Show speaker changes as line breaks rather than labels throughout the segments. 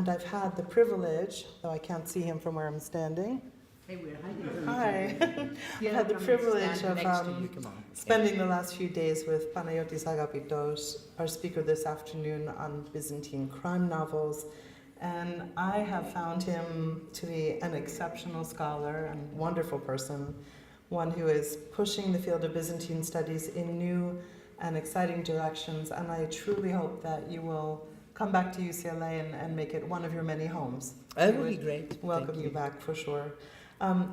and I've had the privilege, though I can't see him from where I'm standing.
Hey, we're hiding.
Hi. I've had the privilege of spending the last few days with Panagiotis Agapitos, our speaker this afternoon on Byzantine crime novels. And I have found him to be an exceptional scholar and wonderful person, one who is pushing the field of Byzantine studies in new and exciting directions. And I truly hope that you will come back to UCLA and make it one of your many homes.
That would be great.
Welcome you back for sure.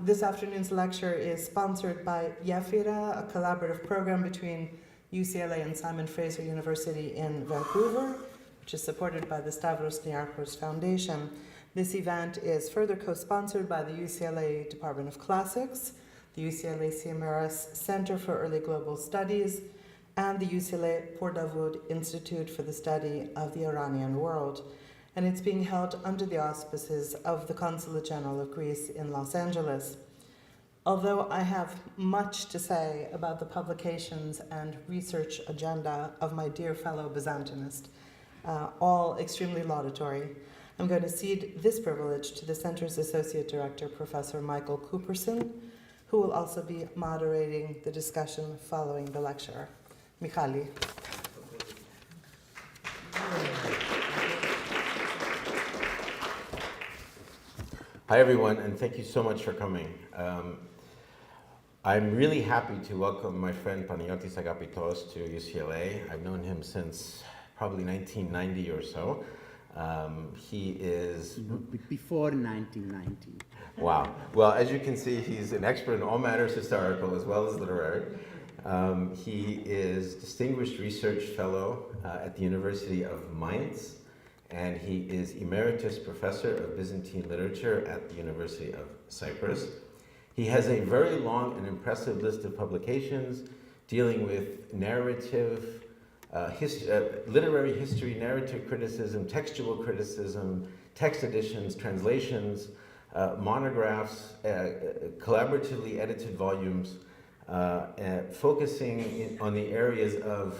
This afternoon's lecture is sponsored by Yefira, a collaborative program between UCLA and Simon Fraser University in Vancouver, which is supported by the Stavros Niarchos Foundation. This event is further co-sponsored by the UCLA Department of Classics, the UCLA Sierras Center for Early Global Studies, and the UCLA Port Dawood Institute for the Study of the Iranian World. And it's being held under the auspices of the Consulate General of Greece in Los Angeles. Although I have much to say about the publications and research agenda of my dear fellow Byzantinist, all extremely laudatory, I'm going to cede this privilege to the Center's Associate Director, Professor Michael Cooperson, who will also be moderating the discussion following the lecture. Michali.
Hi everyone, and thank you so much for coming. I'm really happy to welcome my friend Panagiotis Agapitos to UCLA. I've known him since probably 1990 or so. He is...
Before 1990.
Wow. Well, as you can see, he's an expert in all matters historical as well as literary. He is Distinguished Research Fellow at the University of Mainz, and he is Emeritus Professor of Byzantine Literature at the University of Cyprus. He has a very long and impressive list of publications dealing with narrative, literary history, narrative criticism, textual criticism, text editions, translations, monographs, collaboratively edited volumes, focusing on the areas of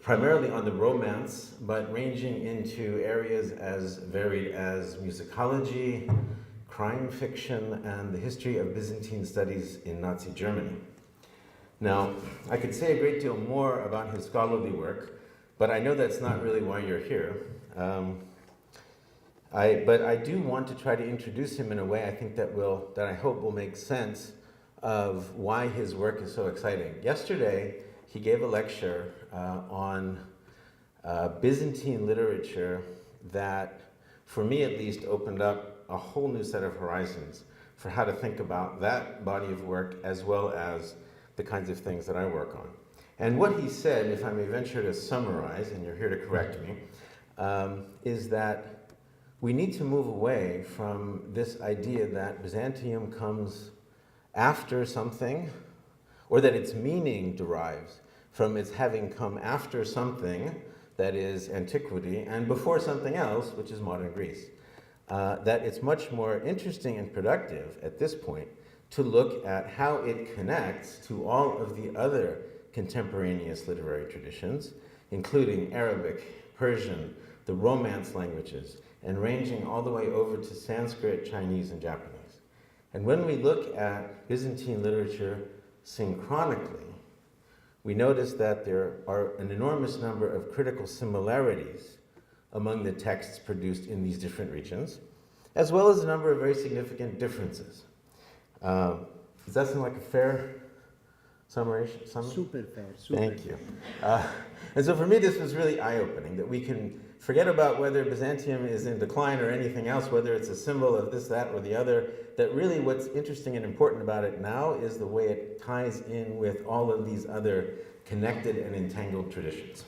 primarily on the Romance, but ranging into areas as varied as musicology, crime fiction, and the history of Byzantine studies in Nazi Germany. Now, I could say a great deal more about his scholarly work, but I know that's not really why you're here. But I do want to try to introduce him in a way I think that I hope will make sense of why his work is so exciting. Yesterday, he gave a lecture on Byzantine literature that, for me at least, opened up a whole new set of horizons for how to think about that body of work as well as the kinds of things that I work on. And what he said, if I may venture to summarize, and you're here to correct me, is that we need to move away from this idea that Byzantium comes after something, or that its meaning derives from its having come after something, that is antiquity, and before something else, which is modern Greece. That it's much more interesting and productive at this point to look at how it connects to all of the other contemporaneous literary traditions, including Arabic, Persian, the Romance languages, and ranging all the way over to Sanskrit, Chinese, and Japanese. And when we look at Byzantine literature synchronically, we notice that there are an enormous number of critical similarities among the texts produced in these different regions, as well as a number of very significant differences. Does that sound like a fair summary?
Super fair. Super.
Thank you. And so for me, this was really eye-opening, that we can forget about whether Byzantium is in decline or anything else, whether it's a symbol of this, that, or the other, that really what's interesting and important about it now is the way it ties in with all of these other connected and entangled traditions.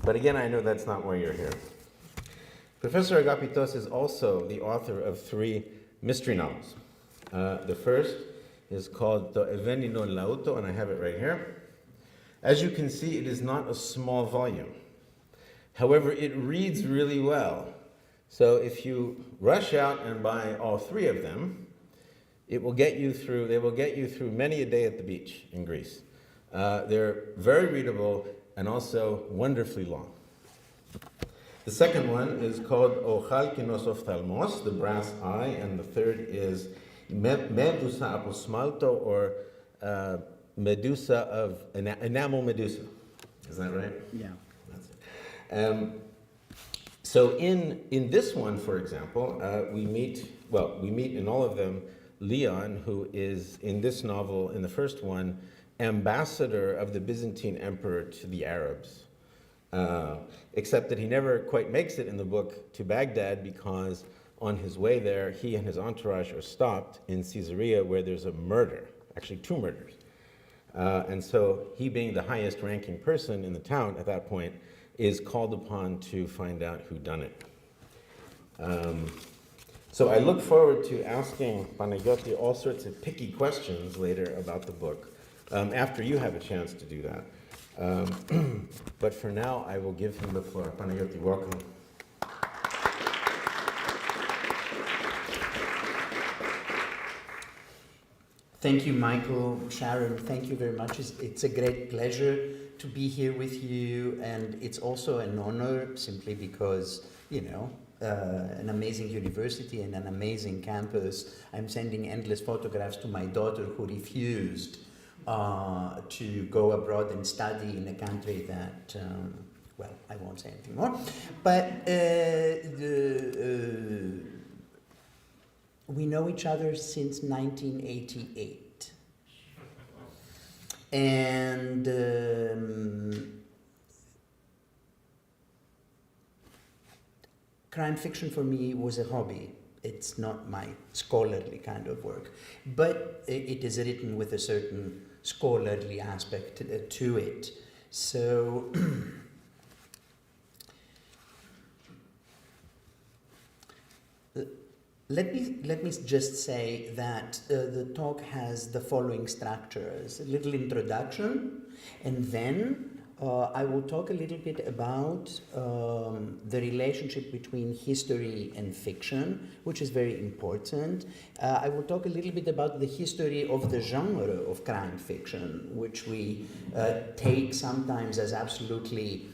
But again, I know that's not why you're here. Professor Agapitos is also the author of 3 mystery novels. The first is called The Evenino Lauto, and I have it right here. As you can see, it is not a small volume. However, it reads really well. So if you rush out and buy all 3 of them, they will get you through many a day at the beach in Greece. They're very readable and also wonderfully long. The second one is called O Chalkinos Ophthalmos, the brass eye, and the third is Medusa aposmalto, or Medusa of enamel Medusa. Is that right?
Yeah.
That's it. So in this one, for example, we meet in all of them Leon, who is in this novel, in the first one, ambassador of the Byzantine emperor to the Arabs. Except that he never quite makes it in the book to Baghdad, because on his way there, he and his entourage are stopped in Caesarea, where there's a murder, actually 2 murders. And so he, being the highest ranking person in the town at that point, is called upon to find out who done it. So I look forward to asking Panagiotis all sorts of picky questions later about the book, after you have a chance to do that. But for now, I will give him the floor. Panagiotis, welcome.
Thank you, Michael, Sharon. Thank you very much. It's a great pleasure to be here with you, and it's also an honor simply because, an amazing university and an amazing campus. I'm sending endless photographs to my daughter, who refused to go abroad and study in a country that, I won't say anything more. But we know each other since 1988. And crime fiction for me was a hobby. It's not my scholarly kind of work, but it is written with a certain scholarly aspect to it. So let me just say that the talk has the following structures: a little introduction, and then I will talk a little bit about the relationship between history and fiction, which is very important. I will talk a little bit about the history of the genre of crime fiction, which we take sometimes as absolutely,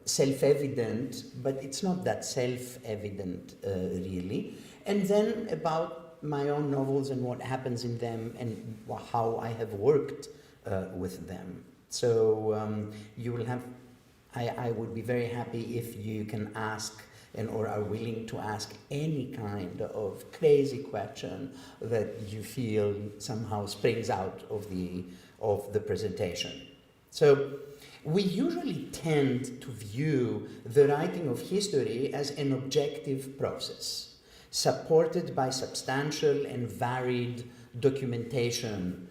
self-evident, but it's not that self-evident, really. And then about my own novels and what happens in them and how I have worked with them. So you will have, I would be very happy if you can ask or are willing to ask any kind of crazy question that you feel somehow springs out of the presentation. So we usually tend to view the writing of history as an objective process, supported by substantial and varied documentation,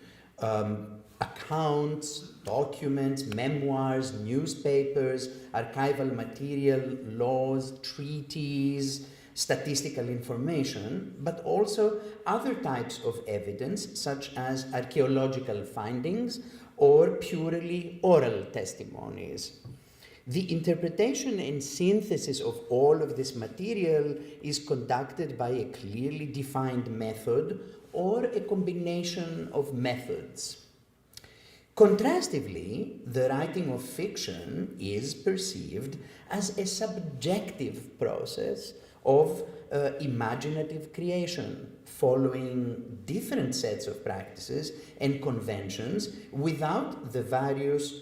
accounts, documents, memoirs, newspapers, archival material, laws, treaties, statistical information, but also other types of evidence, such as archaeological findings or purely oral testimonies. The interpretation and synthesis of all of this material is conducted by a clearly defined method or a combination of methods. Contrastively, the writing of fiction is perceived as a subjective process of imaginative creation, following different sets of practices and conventions within the various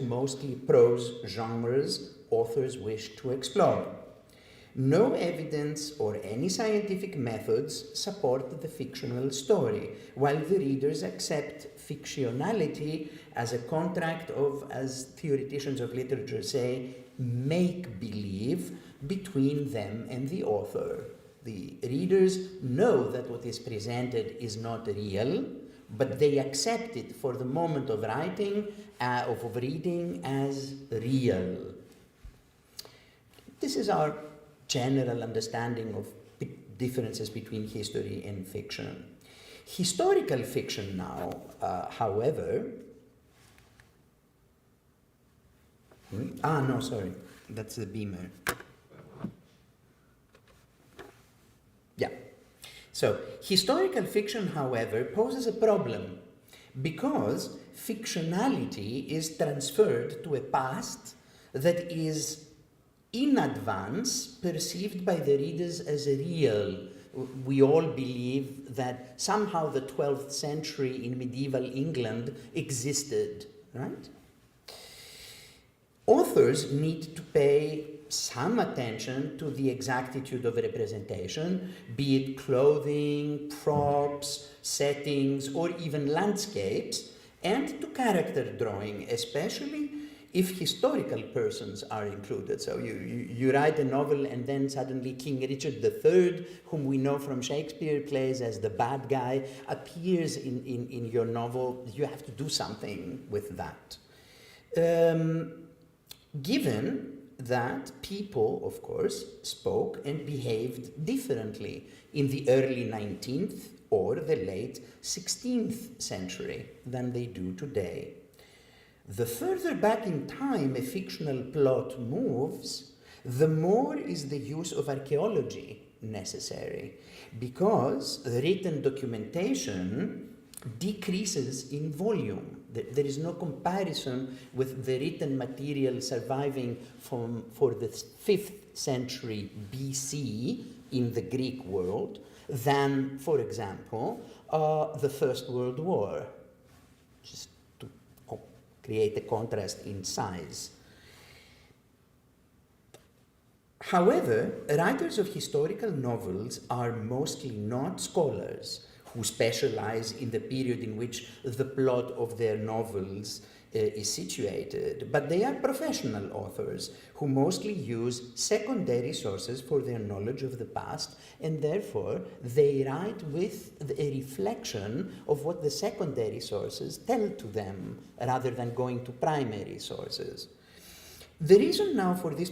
mostly prose genres authors wish to explore. No evidence or any scientific methods support the fictional story, while the readers accept fictionality as a contract of, as theoreticians of literature say, make-believe between them and the author. The readers know that what is presented is not real, but they accept it for the moment of writing, of reading, as real. This is our general understanding of differences between history and fiction. Historical fiction now, however, that's the beamer. Yeah. So, historical fiction, however, poses a problem because fictionality is transferred to a past that is in advance perceived by the readers as real. We all believe that somehow the 12th century in medieval England existed, right? Authors need to pay some attention to the exactitude of representation, be it clothing, props, settings, or even landscapes, and to character drawing, especially if historical persons are included. So you write a novel and then suddenly King Richard III, whom we know from Shakespeare plays as the bad guy, appears in your novel. You have to do something with that. Given that people, of course, spoke and behaved differently in the early 19th or the late 16th century than they do today. The further back in time a fictional plot moves, the more is the use of archaeology necessary, because written documentation decreases in volume. There is no comparison with the written material surviving for the 5th century BC in the Greek world than, for example, the First World War, just to create a contrast in size. However, writers of historical novels are mostly not scholars who specialize in the period in which the plot of their novels is situated, but they are professional authors who mostly use secondary sources for their knowledge of the past, and therefore they write with a reflection of what the secondary sources tell to them rather than going to primary sources. The reason now for this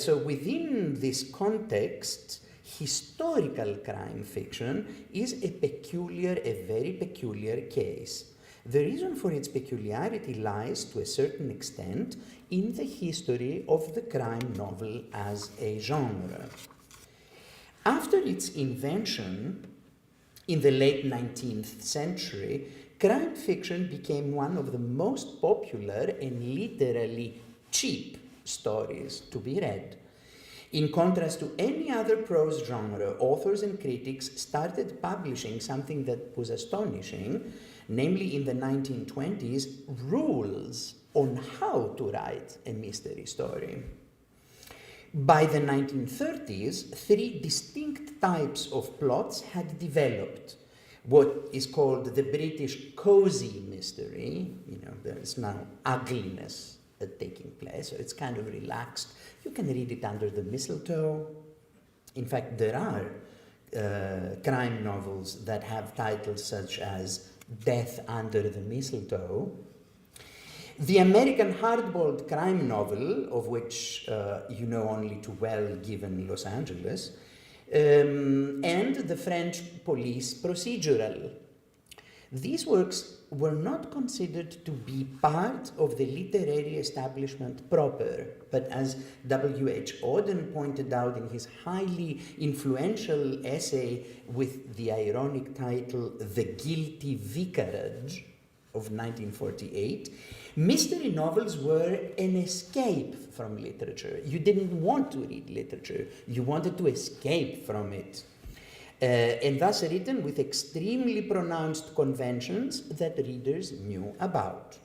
so within this context, historical crime fiction is a very peculiar case. The reason for its peculiarity lies, to a certain extent, in the history of the crime novel as a genre. After its invention in the late 19th century, crime fiction became one of the most popular and literally cheap stories to be read. In contrast to any other prose genre, authors and critics started publishing something that was astonishing, namely in the 1920s, rules on how to write a mystery story. By the 1930s, 3 distinct types of plots had developed. What is called the British cozy mystery, there is now ugliness taking place, so it's kind of relaxed. You can read it under the mistletoe. In fact, there are crime novels that have titles such as Death Under the Mistletoe. The American hardboiled crime novel, of which you know only too well given Los Angeles, and the French police procedural. These works were not considered to be part of the literary establishment proper, but as W.H. Auden pointed out in his highly influential essay with the ironic title The Guilty Vicarage of 1948, mystery novels were an escape from literature. You didn't want to read literature, you wanted to escape from it. And thus written with extremely pronounced conventions that readers knew about.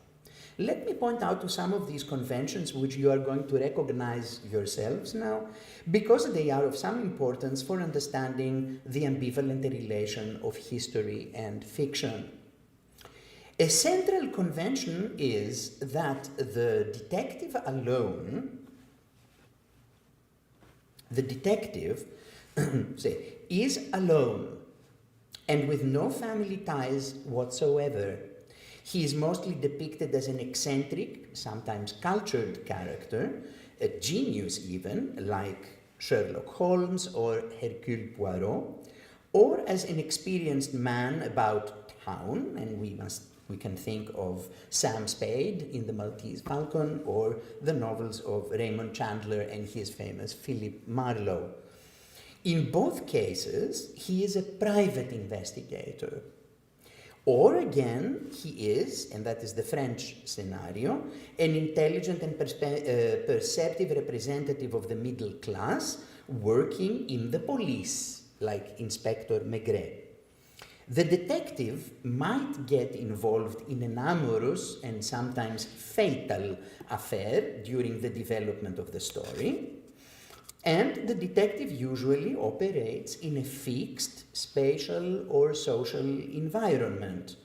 Let me point out to some of these conventions which you are going to recognize yourselves now, because they are of some importance for understanding the ambivalent relation of history and fiction. A central convention is that the detective is alone and with no family ties whatsoever. He is mostly depicted as an eccentric, sometimes cultured character, a genius even, like Sherlock Holmes or Hercule Poirot, or as an experienced man about town, and we can think of Sam Spade in The Maltese Falcon or the novels of Raymond Chandler and his famous Philip Marlowe. In both cases, he is a private investigator. Or again, he is, and that is the French scenario, an intelligent and perceptive representative of the middle class working in the police, like Inspector Maigret. The detective might get involved in an amorous and sometimes fatal affair during the development of the story. And the detective usually operates in a fixed spatial or social environment.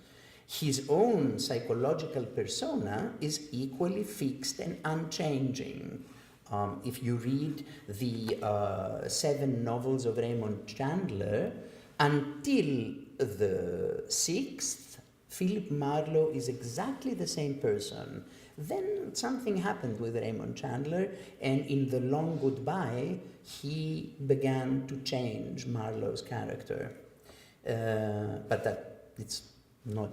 His own psychological persona is equally fixed and unchanging. If you read the 7 novels of Raymond Chandler, until the 6th, Philip Marlowe is exactly the same person. Then something happened with Raymond Chandler, and in The Long Goodbye, he began to change Marlowe's character. But that it's not,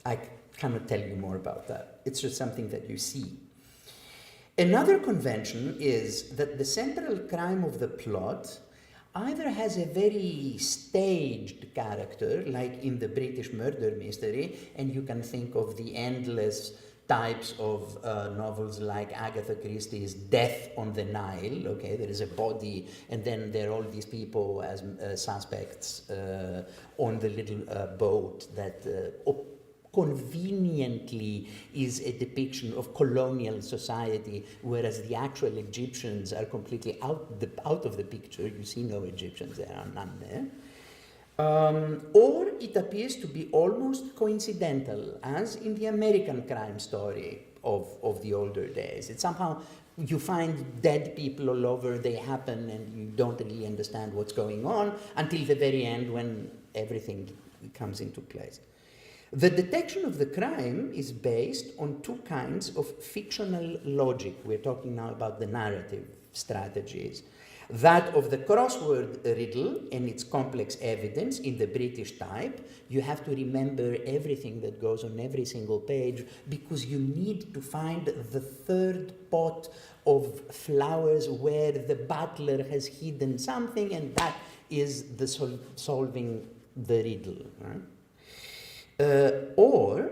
I cannot tell you more about that. It's just something that you see. Another convention is that the central crime of the plot either has a very staged character, like in the British murder mystery, and you can think of the endless types of novels like Agatha Christie's Death on the Nile. Okay, there is a body, and then there are all these people as suspects on the little boat that conveniently is a depiction of colonial society, whereas the actual Egyptians are completely out of the picture. You see no Egyptians, there are none there. Or it appears to be almost coincidental, as in the American crime story of the older days. It's somehow, you find dead people all over, they happen, and you don't really understand what's going on until the very end when everything comes into place. The detection of the crime is based on 2 kinds of fictional logic. We're talking now about the narrative strategies. That of the crossword riddle and its complex evidence in the British type. You have to remember everything that goes on every single page because you need to find the 3rd pot of flowers where the butler has hidden something, and that is the solving the riddle. Right? Or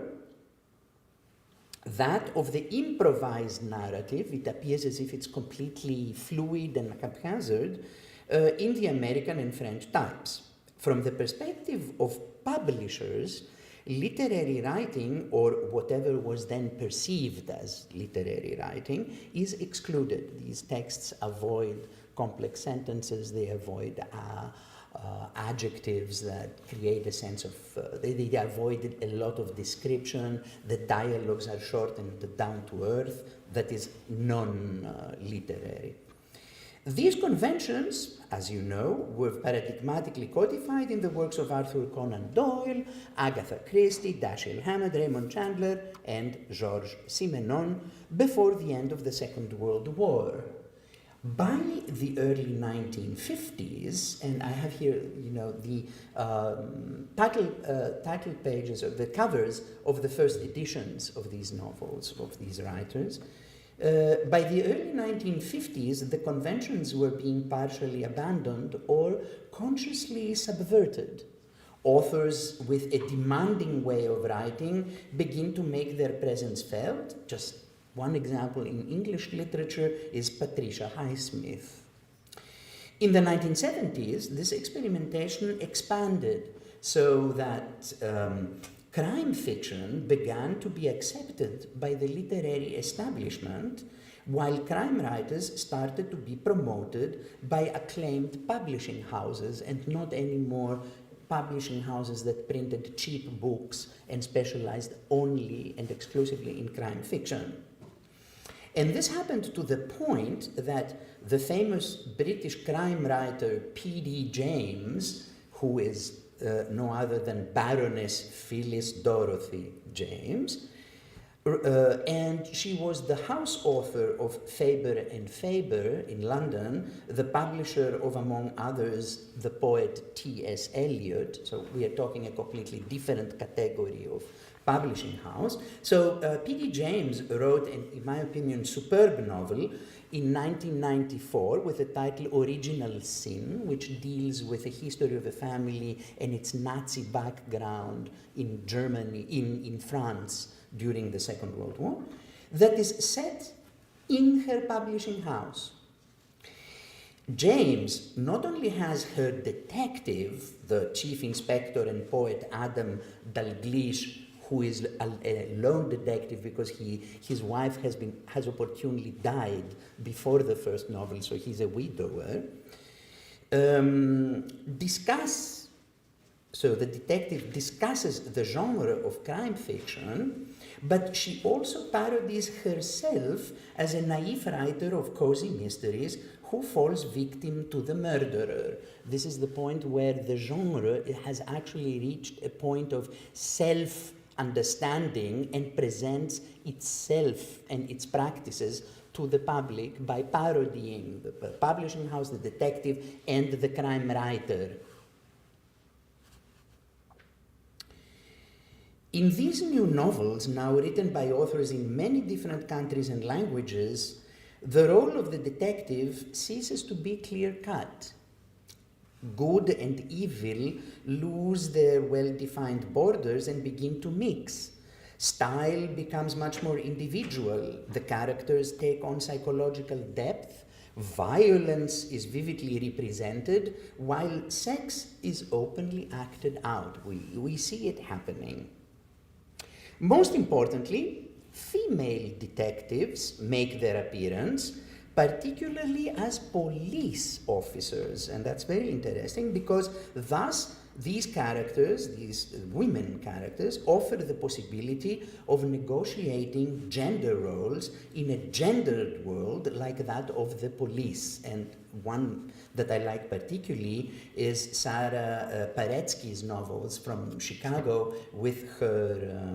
that of the improvised narrative. It appears as if it's completely fluid and haphazard in the American and French types. From the perspective of publishers, literary writing, or whatever was then perceived as literary writing, is excluded. These texts avoid complex sentences, they avoid adjectives that create a sense of, they avoid a lot of description, the dialogues are short and down to earth, that is non-literary. These conventions, as you know, were paradigmatically codified in the works of Arthur Conan Doyle, Agatha Christie, Dashiell Hammett, Raymond Chandler, and Georges Simenon before the end of the Second World War. By the early 1950s, and I have here, the title pages of the covers of the first editions of these novels, of these writers. By the early 1950s, the conventions were being partially abandoned or consciously subverted. Authors with a demanding way of writing begin to make their presence felt. Just one example in English literature is Patricia Highsmith. In the 1970s, this experimentation expanded so that crime fiction began to be accepted by the literary establishment, while crime writers started to be promoted by acclaimed publishing houses and not anymore publishing houses that printed cheap books and specialized only and exclusively in crime fiction. And this happened to the point that the famous British crime writer P.D. James, who is no other than Baroness Phyllis Dorothy James, and she was the house author of Faber and Faber in London, the publisher of, among others, the poet T.S. Eliot. So we are talking a completely different category of publishing house. So P.D. James wrote, in my opinion, superb novel in 1994 with the title Original Sin, which deals with the history of a family and its Nazi background in Germany, in France during the Second World War, that is set in her publishing house. James not only has her detective, the chief inspector and poet Adam Dalglish, who is a lone detective because his wife has opportunely died before the first novel, so he's a widower. So the detective discusses the genre of crime fiction, but she also parodies herself as a naive writer of cozy mysteries who falls victim to the murderer. This is the point where the genre has actually reached a point of self-understanding and presents itself and its practices to the public by parodying the publishing house, the detective, and the crime writer. In these new novels, now written by authors in many different countries and languages, the role of the detective ceases to be clear-cut. Good and evil lose their well-defined borders and begin to mix. Style becomes much more individual. The characters take on psychological depth. Violence is vividly represented, while sex is openly acted out. We see it happening. Most importantly, female detectives make their appearance, particularly as police officers, and that's very interesting because thus these characters, these women characters, offer the possibility of negotiating gender roles in a gendered world like that of the police. And one that I like particularly is Sarah Paretsky's novels from Chicago with her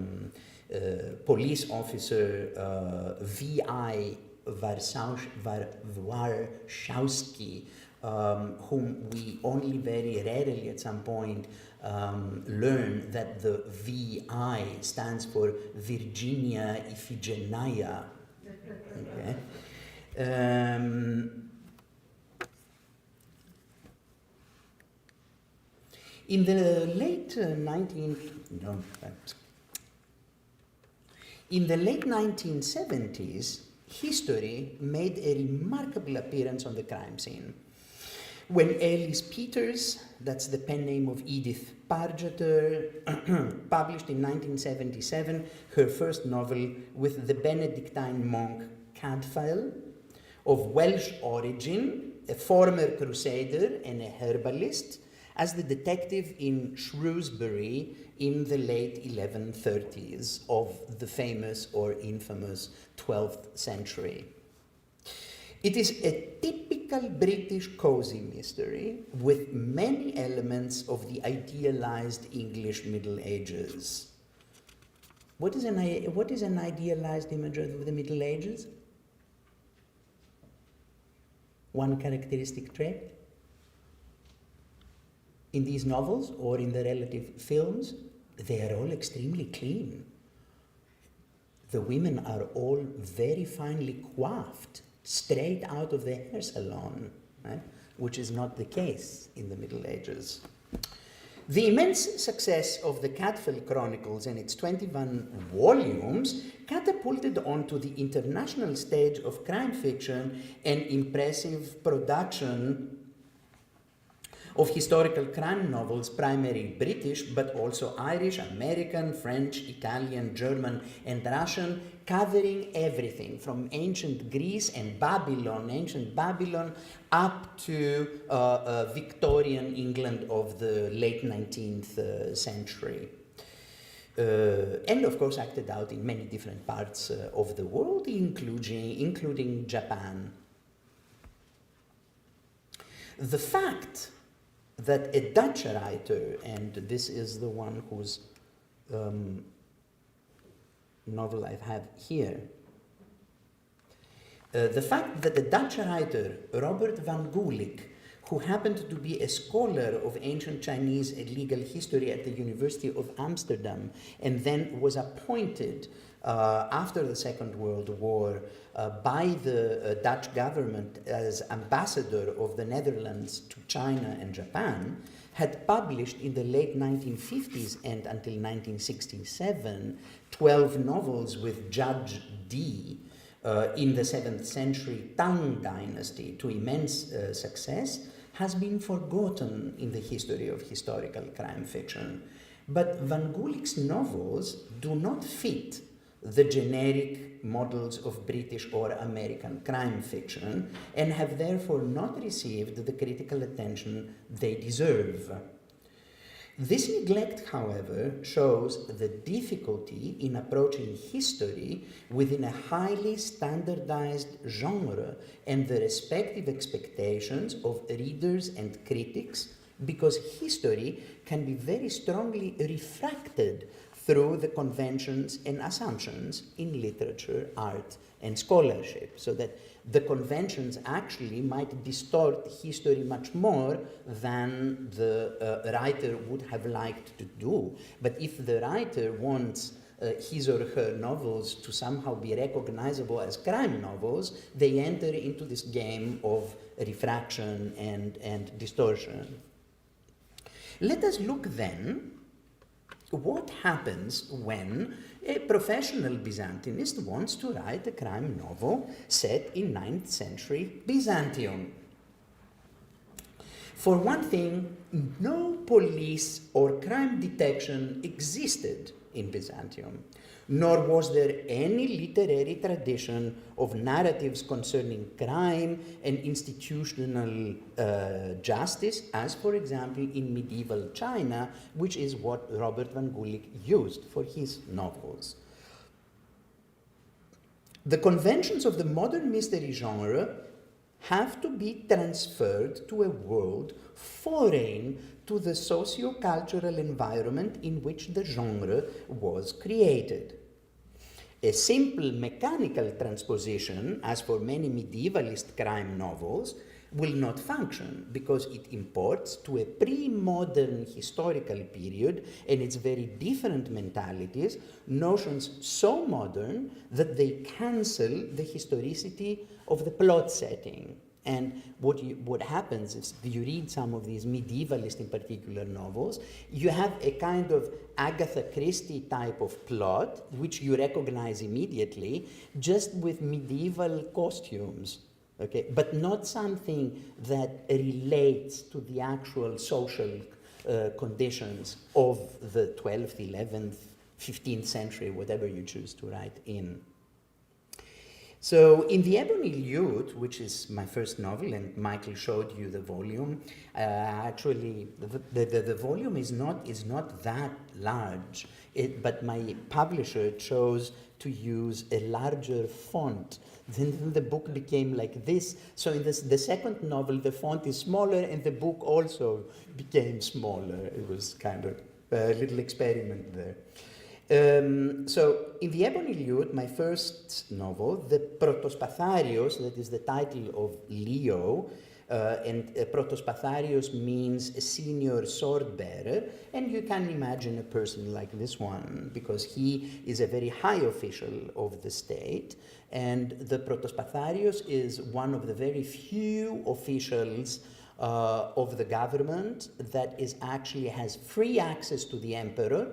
police officer V.I. Warshawski, whom we only very rarely at some point learn that the V.I. stands for Virginia Iphigenia. Okay. In the late 1970s, history made a remarkable appearance on the crime scene. When Alice Peters, that's the pen name of Edith Pargeter, published in 1977 her first novel with the Benedictine monk Cadfael, of Welsh origin, a former crusader and a herbalist, as the detective in Shrewsbury in the late 1130s of the famous or infamous 12th century. It is a typical British cozy mystery with many elements of the idealized English Middle Ages. What is an idealized image of the Middle Ages? One characteristic trait? In these novels or in the relative films, they are all extremely clean. The women are all very finely coiffed, straight out of the hair salon, right? Which is not the case in the Middle Ages. The immense success of the Cadfael Chronicles and its 21 volumes catapulted onto the international stage of crime fiction an impressive production of historical crime novels, primarily British, but also Irish, American, French, Italian, German, and Russian, covering everything from ancient Greece and ancient Babylon, up to Victorian England of the late 19th century. And of course acted out in many different parts of the world, including Japan. The fact that a Dutch writer, and this is the one whose novel I have here, the fact that the Dutch writer Robert van Gulik, who happened to be a scholar of ancient Chinese legal history at the University of Amsterdam, and then was appointed after the Second World War by the Dutch government as ambassador of the Netherlands to China and Japan, had published in the late 1950s and until 1967 12 novels with Judge Dee in the 7th century Tang dynasty to immense success, has been forgotten in the history of historical crime fiction. But Van Gulik's novels do not fit the generic models of British or American crime fiction and have therefore not received the critical attention they deserve. This neglect, however, shows the difficulty in approaching history within a highly standardized genre and the respective expectations of readers and critics, because history can be very strongly refracted through the conventions and assumptions in literature, art, and scholarship, so that the conventions actually might distort history much more than the writer would have liked to do. But if the writer wants his or her novels to somehow be recognizable as crime novels, they enter into this game of refraction and distortion. Let us look then what happens when a professional Byzantinist wants to write a crime novel set in 9th century Byzantium. For one thing, no police or crime detection existed in Byzantium, nor was there any literary tradition of narratives concerning crime and institutional justice, as, for example, in medieval China, which is what Robert Van Gulik used for his novels. The conventions of the modern mystery genre have to be transferred to a world foreign to the socio-cultural environment in which the genre was created. A simple mechanical transposition, as for many medievalist crime novels, will not function because it imports to a pre-modern historical period and its very different mentalities notions so modern that they cancel the historicity of the plot setting. And what happens is, if you read some of these medievalist, in particular, novels, you have a kind of Agatha Christie type of plot, which you recognize immediately, just with medieval costumes, okay? But not something that relates to the actual social conditions of the 12th, 11th, 15th century, whatever you choose to write in. So in The Ebony Lute, which is my first novel, and Michael showed you the volume, actually the volume is not that large, but my publisher chose to use a larger font. Then the book became like this. So in the second novel, the font is smaller and the book also became smaller. It was kind of a little experiment there. So, in The Ebony Lute, my first novel, the Protospatharios, that is the title of Leo, and Protospatharios means a senior sword bearer, and you can imagine a person like this one, because he is a very high official of the state, and the Protospatharios is one of the very few officials of the government that actually has free access to the emperor.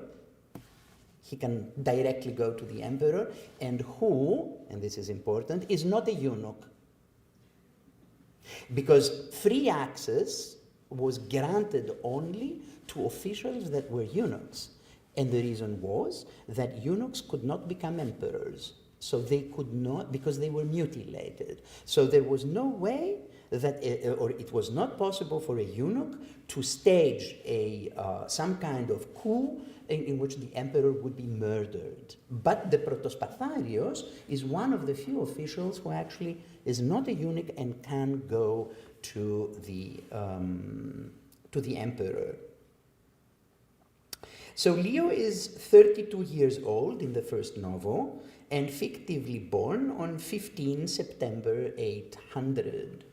He can directly go to the emperor, and who, and this is important, is not a eunuch. Because free access was granted only to officials that were eunuchs. And the reason was that eunuchs could not become emperors. So they could not, because they were mutilated. So there was no way that, or it was not possible for a eunuch to stage some kind of coup in which the emperor would be murdered. But the Protospatharios is one of the few officials who actually is not a eunuch and can go to the emperor. So Leo is 32 years old in the first novel and fictively born on 15 September 800.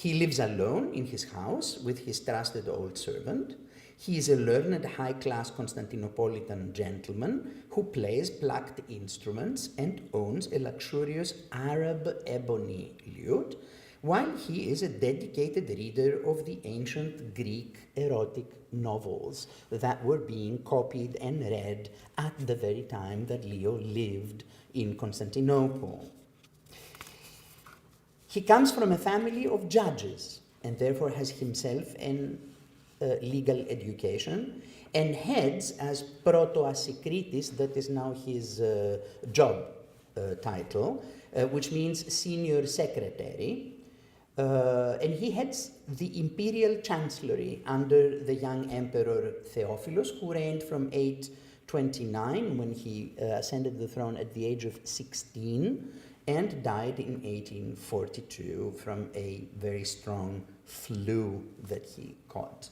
He lives alone in his house with his trusted old servant. He is a learned, high-class Constantinopolitan gentleman who plays plucked instruments and owns a luxurious Arab ebony lute, while he is a dedicated reader of the ancient Greek erotic novels that were being copied and read at the very time that Leo lived in Constantinople. He comes from a family of judges and therefore has himself an legal education and heads as protoasikritis, that is now his job title, which means senior secretary. And he heads the imperial chancellery under the young emperor Theophilos, who reigned from 829 when he ascended the throne at the age of 16 and died in 1842 from a very strong flu that he caught.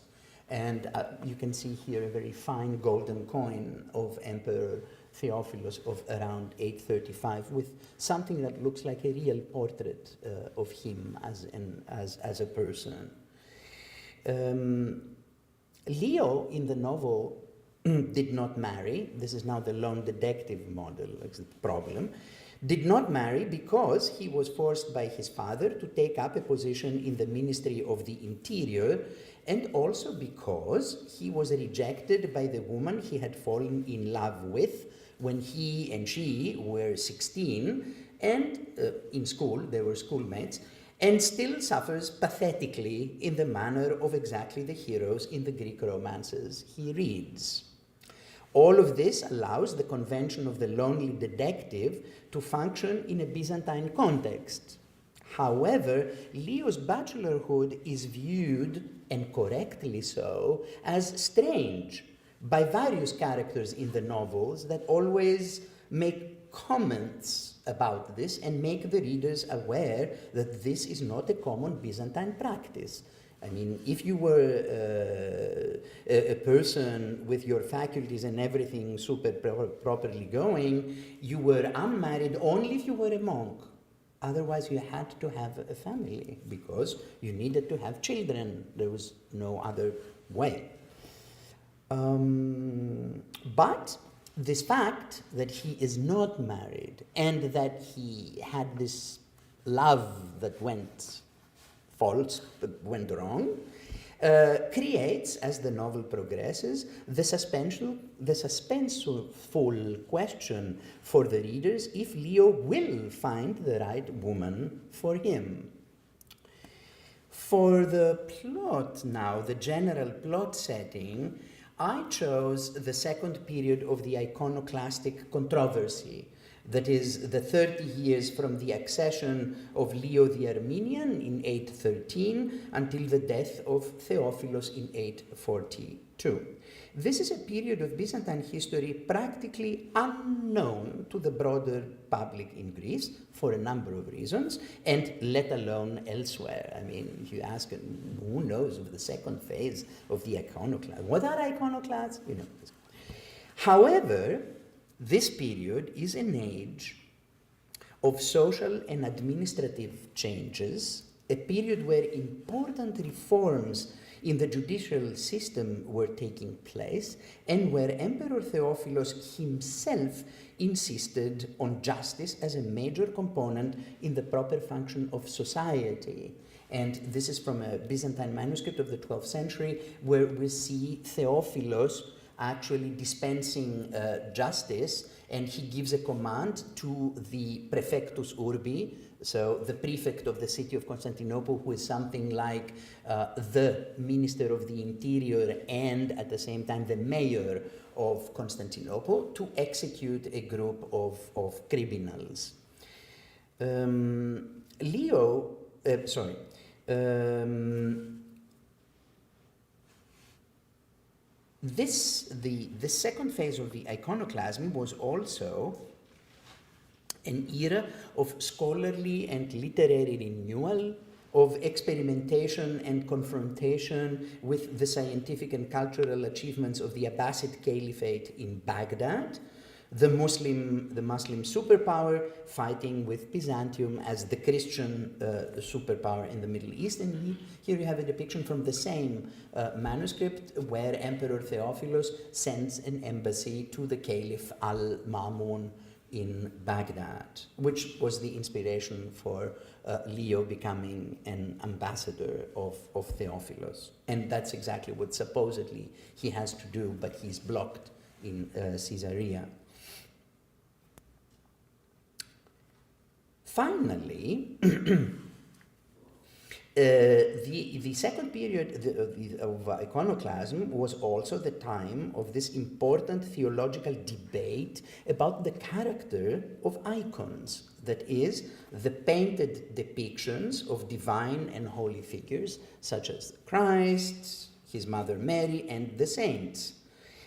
And you can see here a very fine golden coin of Emperor Theophilos of around 835 with something that looks like a real portrait of him as a person. Leo in the novel did not marry. This is now the lone detective model, that's the problem. Did not marry because he was forced by his father to take up a position in the Ministry of the Interior, and also because he was rejected by the woman he had fallen in love with when he and she were 16 and in school, they were schoolmates, and still suffers pathetically in the manner of exactly the heroes in the Greek romances he reads. All of this allows the convention of the lonely detective to function in a Byzantine context. However, Leo's bachelorhood is viewed, and correctly so, as strange by various characters in the novels that always make comments about this and make the readers aware that this is not a common Byzantine practice. I mean, if you were a person with your faculties and everything super properly going, you were unmarried only if you were a monk. Otherwise, you had to have a family because you needed to have children. There was no other way. But this fact that he is not married and that he had this love that went false, but went wrong, creates, as the novel progresses, the suspenseful question for the readers if Leo will find the right woman for him. For the plot now, the general plot setting, I chose the second period of the iconoclastic controversy, that is the 30 years from the accession of Leo the Armenian in 813 until the death of Theophilos in 842. This is a period of Byzantine history practically unknown to the broader public in Greece for a number of reasons, and let alone elsewhere. I mean, if you ask who knows of the second phase of the iconoclast, what are iconoclasts? You know. However, this period is an age of social and administrative changes, a period where important reforms in the judicial system were taking place, and where Emperor Theophilos himself insisted on justice as a major component in the proper function of society. And this is from a Byzantine manuscript of the 12th century, where we see Theophilos actually dispensing justice, and he gives a command to the prefectus urbi, so the prefect of the city of Constantinople, who is something like the minister of the interior and at the same time the mayor of Constantinople, to execute a group of criminals. The second phase of the iconoclasm was also an era of scholarly and literary renewal, of experimentation and confrontation with the scientific and cultural achievements of the Abbasid Caliphate in Baghdad, the Muslim superpower fighting with Byzantium as the Christian superpower in the Middle East. And here you have a depiction from the same manuscript where Emperor Theophilos sends an embassy to the Caliph al-Ma'mun in Baghdad, which was the inspiration for Leo becoming an ambassador of Theophilos. And that's exactly what supposedly he has to do, but he's blocked in Caesarea. Finally, the second period of iconoclasm was also the time of this important theological debate about the character of icons, that is, the painted depictions of divine and holy figures such as Christ, his mother Mary, and the saints.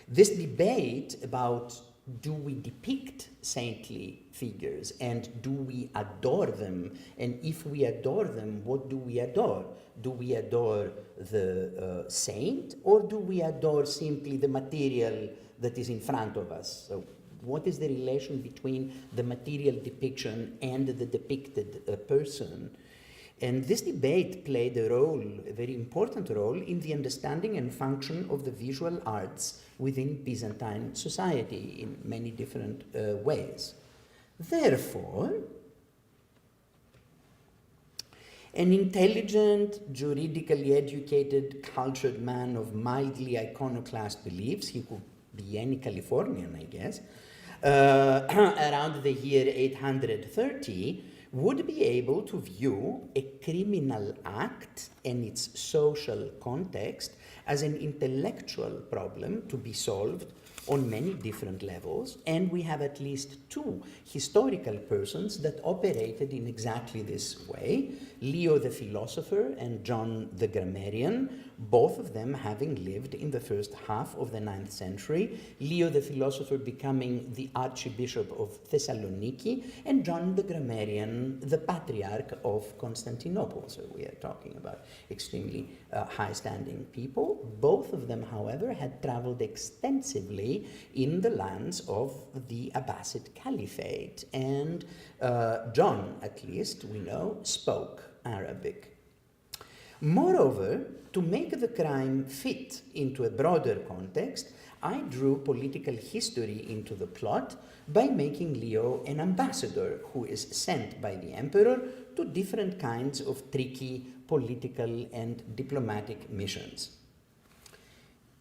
This debate about do we depict saintly figures and do we adore them? And if we adore them, what do we adore? Do we adore the saint, or do we adore simply the material that is in front of us? So what is the relation between the material depiction and the depicted person? And this debate played a role, a very important role, in the understanding and function of the visual arts within Byzantine society in many different ways. Therefore, an intelligent, juridically educated, cultured man of mildly iconoclast beliefs, he could be any Californian, I guess, around the year 830, would be able to view a criminal act and its social context as an intellectual problem to be solved on many different levels, and we have at least two historical persons that operated in exactly this way, Leo the philosopher and John the grammarian, both of them having lived in the first half of the 9th century, Leo the philosopher becoming the Archbishop of Thessaloniki, and John the grammarian, the Patriarch of Constantinople. So we are talking about extremely high-standing people. Both of them, however, had traveled extensively in the lands of the Abbasid Caliphate, and John, at least, we know, spoke Arabic. Moreover, to make the crime fit into a broader context, I drew political history into the plot by making Leo an ambassador who is sent by the emperor to different kinds of tricky political and diplomatic missions.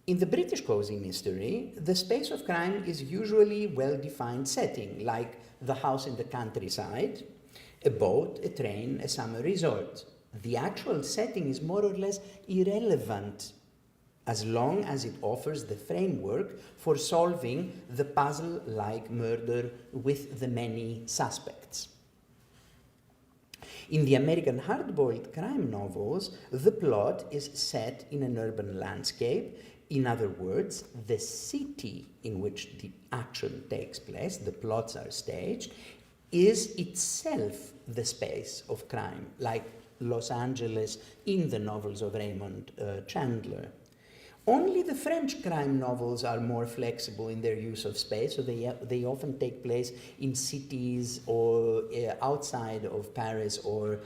In the British cozy mystery, the space of crime is usually well-defined setting, like the house in the countryside, a boat, a train, a summer resort. The actual setting is more or less irrelevant as long as it offers the framework for solving the puzzle-like murder with the many suspects. In the American hard-boiled crime novels, the plot is set in an urban landscape. In other words, the city in which the action takes place, the plots are staged, is itself the space of crime, like Los Angeles in the novels of Raymond Chandler. Only the French crime novels are more flexible in their use of space, so they often take place in cities or outside of Paris or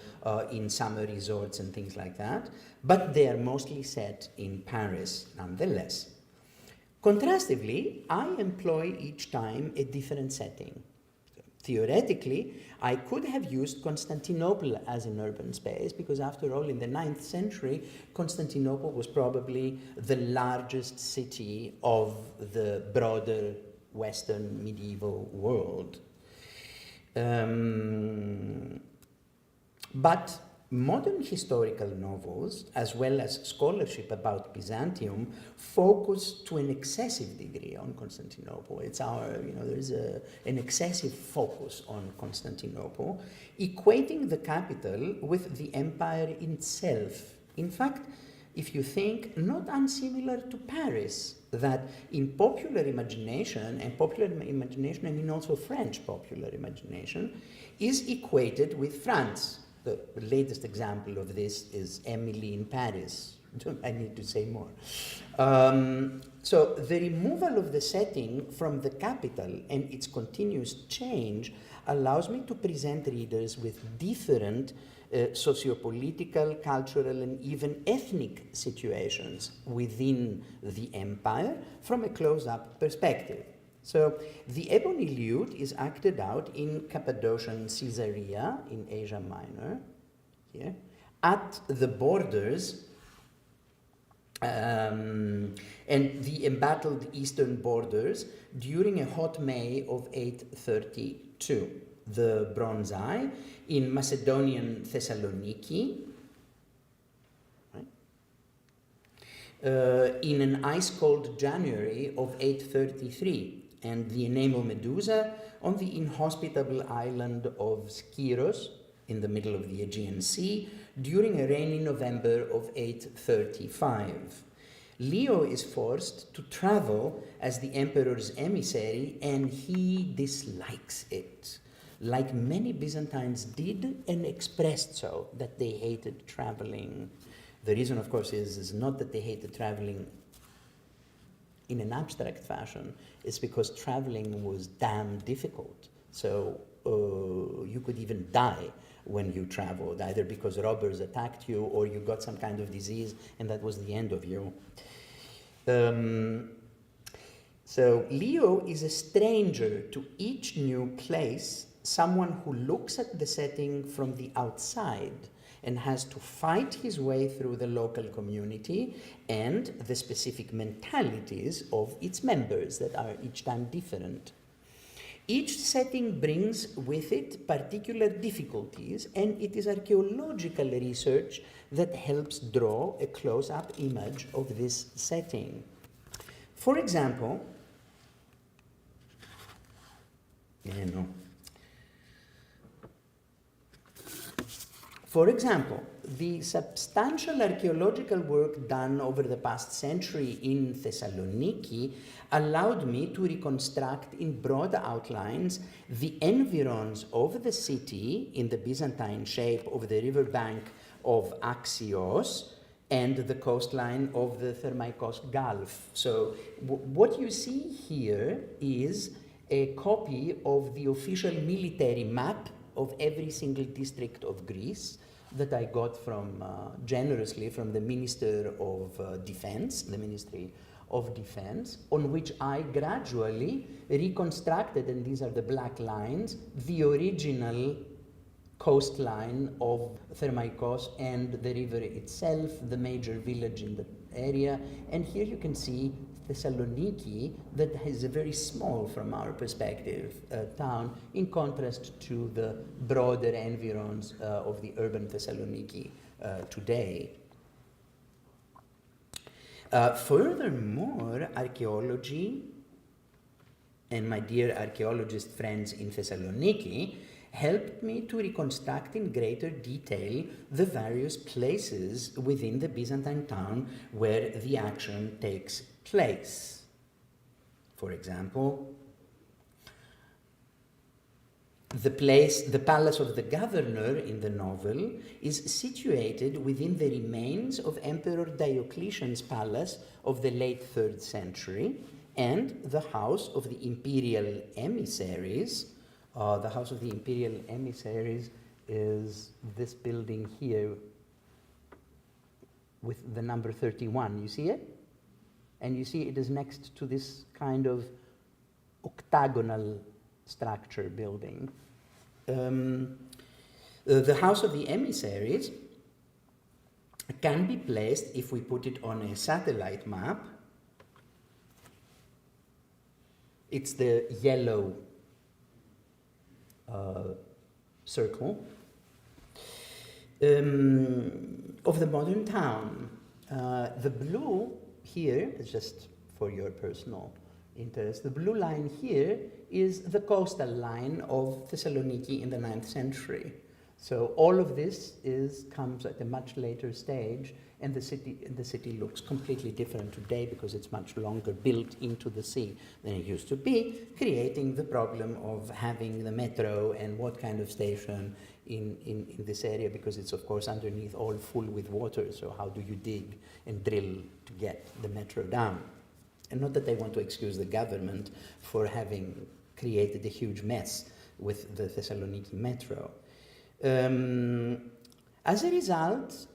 in summer resorts and things like that, but they are mostly set in Paris nonetheless. Contrastively, I employ each time a different setting. Theoretically, I could have used Constantinople as an urban space because, after all, in the 9th century, Constantinople was probably the largest city of the broader Western medieval world. But modern historical novels, as well as scholarship about Byzantium, focus to an excessive degree on Constantinople. It's there's an excessive focus on Constantinople, equating the capital with the empire itself. In fact, if you think, not unsimilar to Paris, that in popular imagination, and popular imagination I mean also French popular imagination, is equated with France. The latest example of this is Emily in Paris, I need to say more. So the removal of the setting from the capital and its continuous change allows me to present readers with different sociopolitical, cultural, and even ethnic situations within the empire from a close-up perspective. So the ebony lute is acted out in Cappadocian Caesarea in Asia Minor, here, at the borders and the embattled eastern borders during a hot May of 832. The bronze eye in Macedonian Thessaloniki, right? In an ice-cold January of 833, and the enamel Medusa on the inhospitable island of Skyros in the middle of the Aegean Sea during a rainy November of 835. Leo is forced to travel as the emperor's emissary, and he dislikes it, like many Byzantines did and expressed so, that they hated traveling. The reason, of course, is not that they hated traveling in an abstract fashion. It's because traveling was damn difficult. So you could even die when you traveled, either because robbers attacked you or you got some kind of disease and that was the end of you. So Leo is a stranger to each new place, someone who looks at the setting from the outside and has to fight his way through the local community and the specific mentalities of its members that are each time different. Each setting brings with it particular difficulties, and it is archaeological research that helps draw a close-up image of this setting. For example, the substantial archaeological work done over the past century in Thessaloniki allowed me to reconstruct in broad outlines the environs of the city in the Byzantine shape of the riverbank of Axios and the coastline of the Thermaikos Gulf. So what you see here is a copy of the official military map of every single district of Greece that I got from generously from the Minister of Defense, the Ministry of Defense, on which I gradually reconstructed, and these are the black lines, the original coastline of Thermaikos and the river itself, the major village in the area. And here you can see Thessaloniki, that is a very small, from our perspective, town, in contrast to the broader environs of the urban Thessaloniki today. Furthermore, archaeology and my dear archaeologist friends in Thessaloniki helped me to reconstruct in greater detail the various places within the Byzantine town where the action takes place. For example, the palace of the governor in the novel is situated within the remains of Emperor Diocletian's palace of the late 3rd century, and the house of the imperial emissaries. The house of the imperial emissaries is this building here with the number 31. You see it? And you see it is next to this kind of octagonal structure building. The house of the emissaries can be placed, if we put it on a satellite map, it's the yellow circle of the modern town. The blue here is just for your personal interest. The blue line here is the coastal line of Thessaloniki in the 9th century. So all of this comes at a much later stage, and the city looks completely different today because it's much longer built into the sea than it used to be, creating the problem of having the metro and what kind of station in this area, because it's of course underneath all full with water, so how do you dig and drill to get the metro down? And not that I want to excuse the government for having created a huge mess with the Thessaloniki metro. As a result,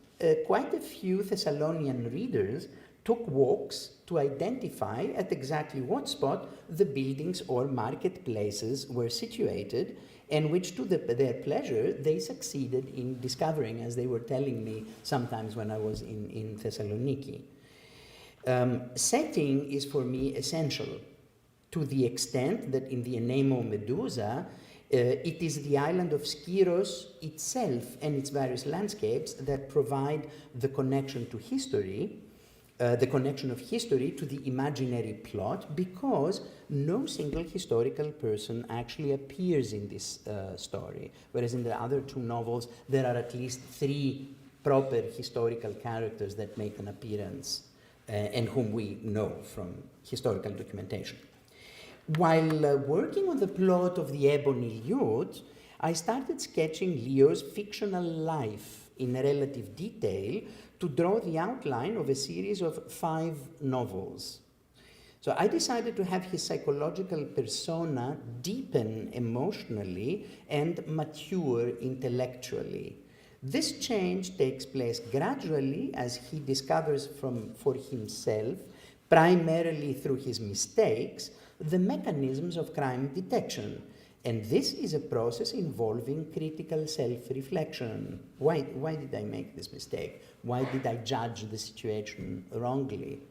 quite a few Thessalonian readers took walks to identify at exactly what spot the buildings or marketplaces were situated, and which, to their pleasure, they succeeded in discovering, as they were telling me sometimes when I was in Thessaloniki. Setting is for me essential, to the extent that in the Enemo Medusa, it is the island of Skiros itself and its various landscapes that provide the connection to history, the connection of history to the imaginary plot, because no single historical person actually appears in this story, whereas in the other two novels there are at least 3 proper historical characters that make an appearance and whom we know from historical documentation. While working on the plot of the Ebony Lute, I started sketching Leo's fictional life in relative detail to draw the outline of a series of 5 novels. So I decided to have his psychological persona deepen emotionally and mature intellectually. This change takes place gradually as he discovers for himself, primarily through his mistakes, the mechanisms of crime detection. And this is a process involving critical self-reflection. Why did I make this mistake? Why did I judge the situation wrongly?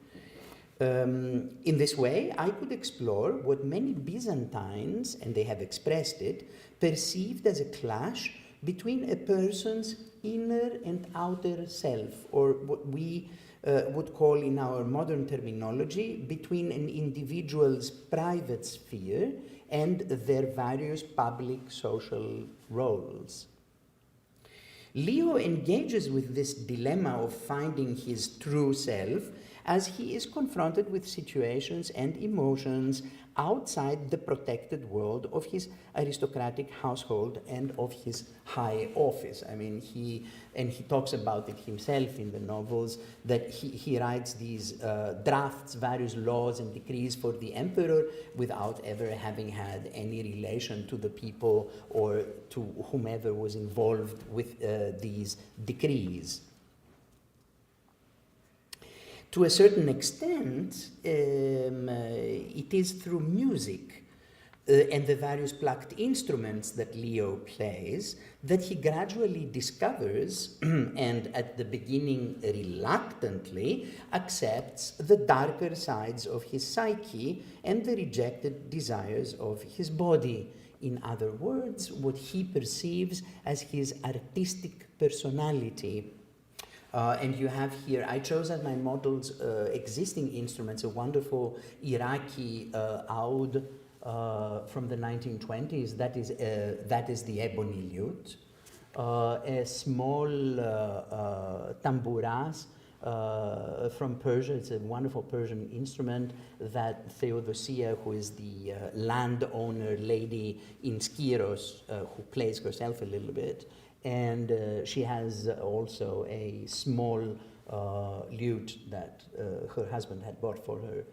In this way, I could explore what many Byzantines, and they have expressed it, perceived as a clash between a person's inner and outer self, or what we would call in our modern terminology, between an individual's private sphere and their various public social roles. Leo engages with this dilemma of finding his true self as he is confronted with situations and emotions outside the protected world of his aristocratic household and of his high office. I mean, he talks about it himself in the novels, that he writes these drafts, various laws and decrees for the emperor without ever having had any relation to the people or to whomever was involved with these decrees. To a certain extent, it is through music and the various plucked instruments that Leo plays that he gradually discovers and at the beginning reluctantly accepts the darker sides of his psyche and the rejected desires of his body. In other words, what he perceives as his artistic personality. And you have here, I chose as my models existing instruments, a wonderful Iraqi oud from the 1920s, that is the ebony lute, a small tambouras from Persia. It's a wonderful Persian instrument that Theodosia, who is the landowner lady in Skiros, who plays herself a little bit, and she has also a small lute that her husband had bought for her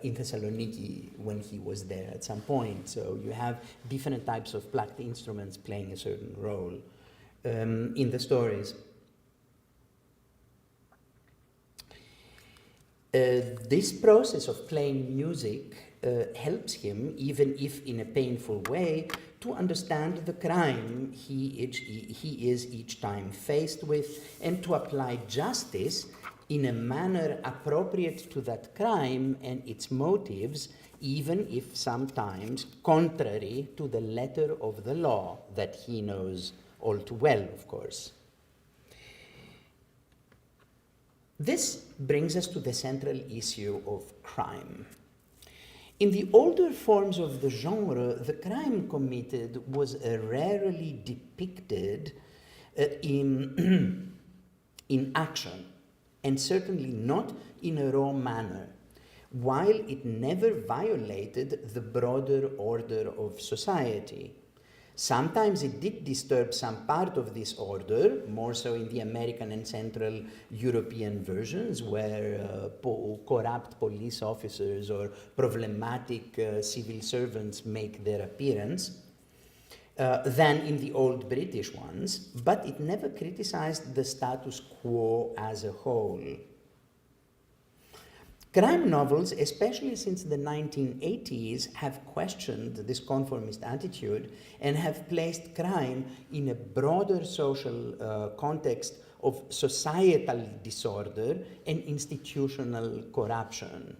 in Thessaloniki when he was there at some point. So you have different types of plucked instruments playing a certain role in the stories. This process of playing music helps him, even if in a painful way, to understand the crime he is each time faced with, and to apply justice in a manner appropriate to that crime and its motives, even if sometimes contrary to the letter of the law that he knows all too well, of course. This brings us to the central issue of crime. In the older forms of the genre, the crime committed was rarely depicted in action, and certainly not in a raw manner, while it never violated the broader order of society. Sometimes it did disturb some part of this order, more so in the American and Central European versions, where corrupt police officers or problematic civil servants make their appearance, than in the old British ones, but it never criticized the status quo as a whole. Crime novels, especially since the 1980s, have questioned this conformist attitude and have placed crime in a broader social context of societal disorder and institutional corruption.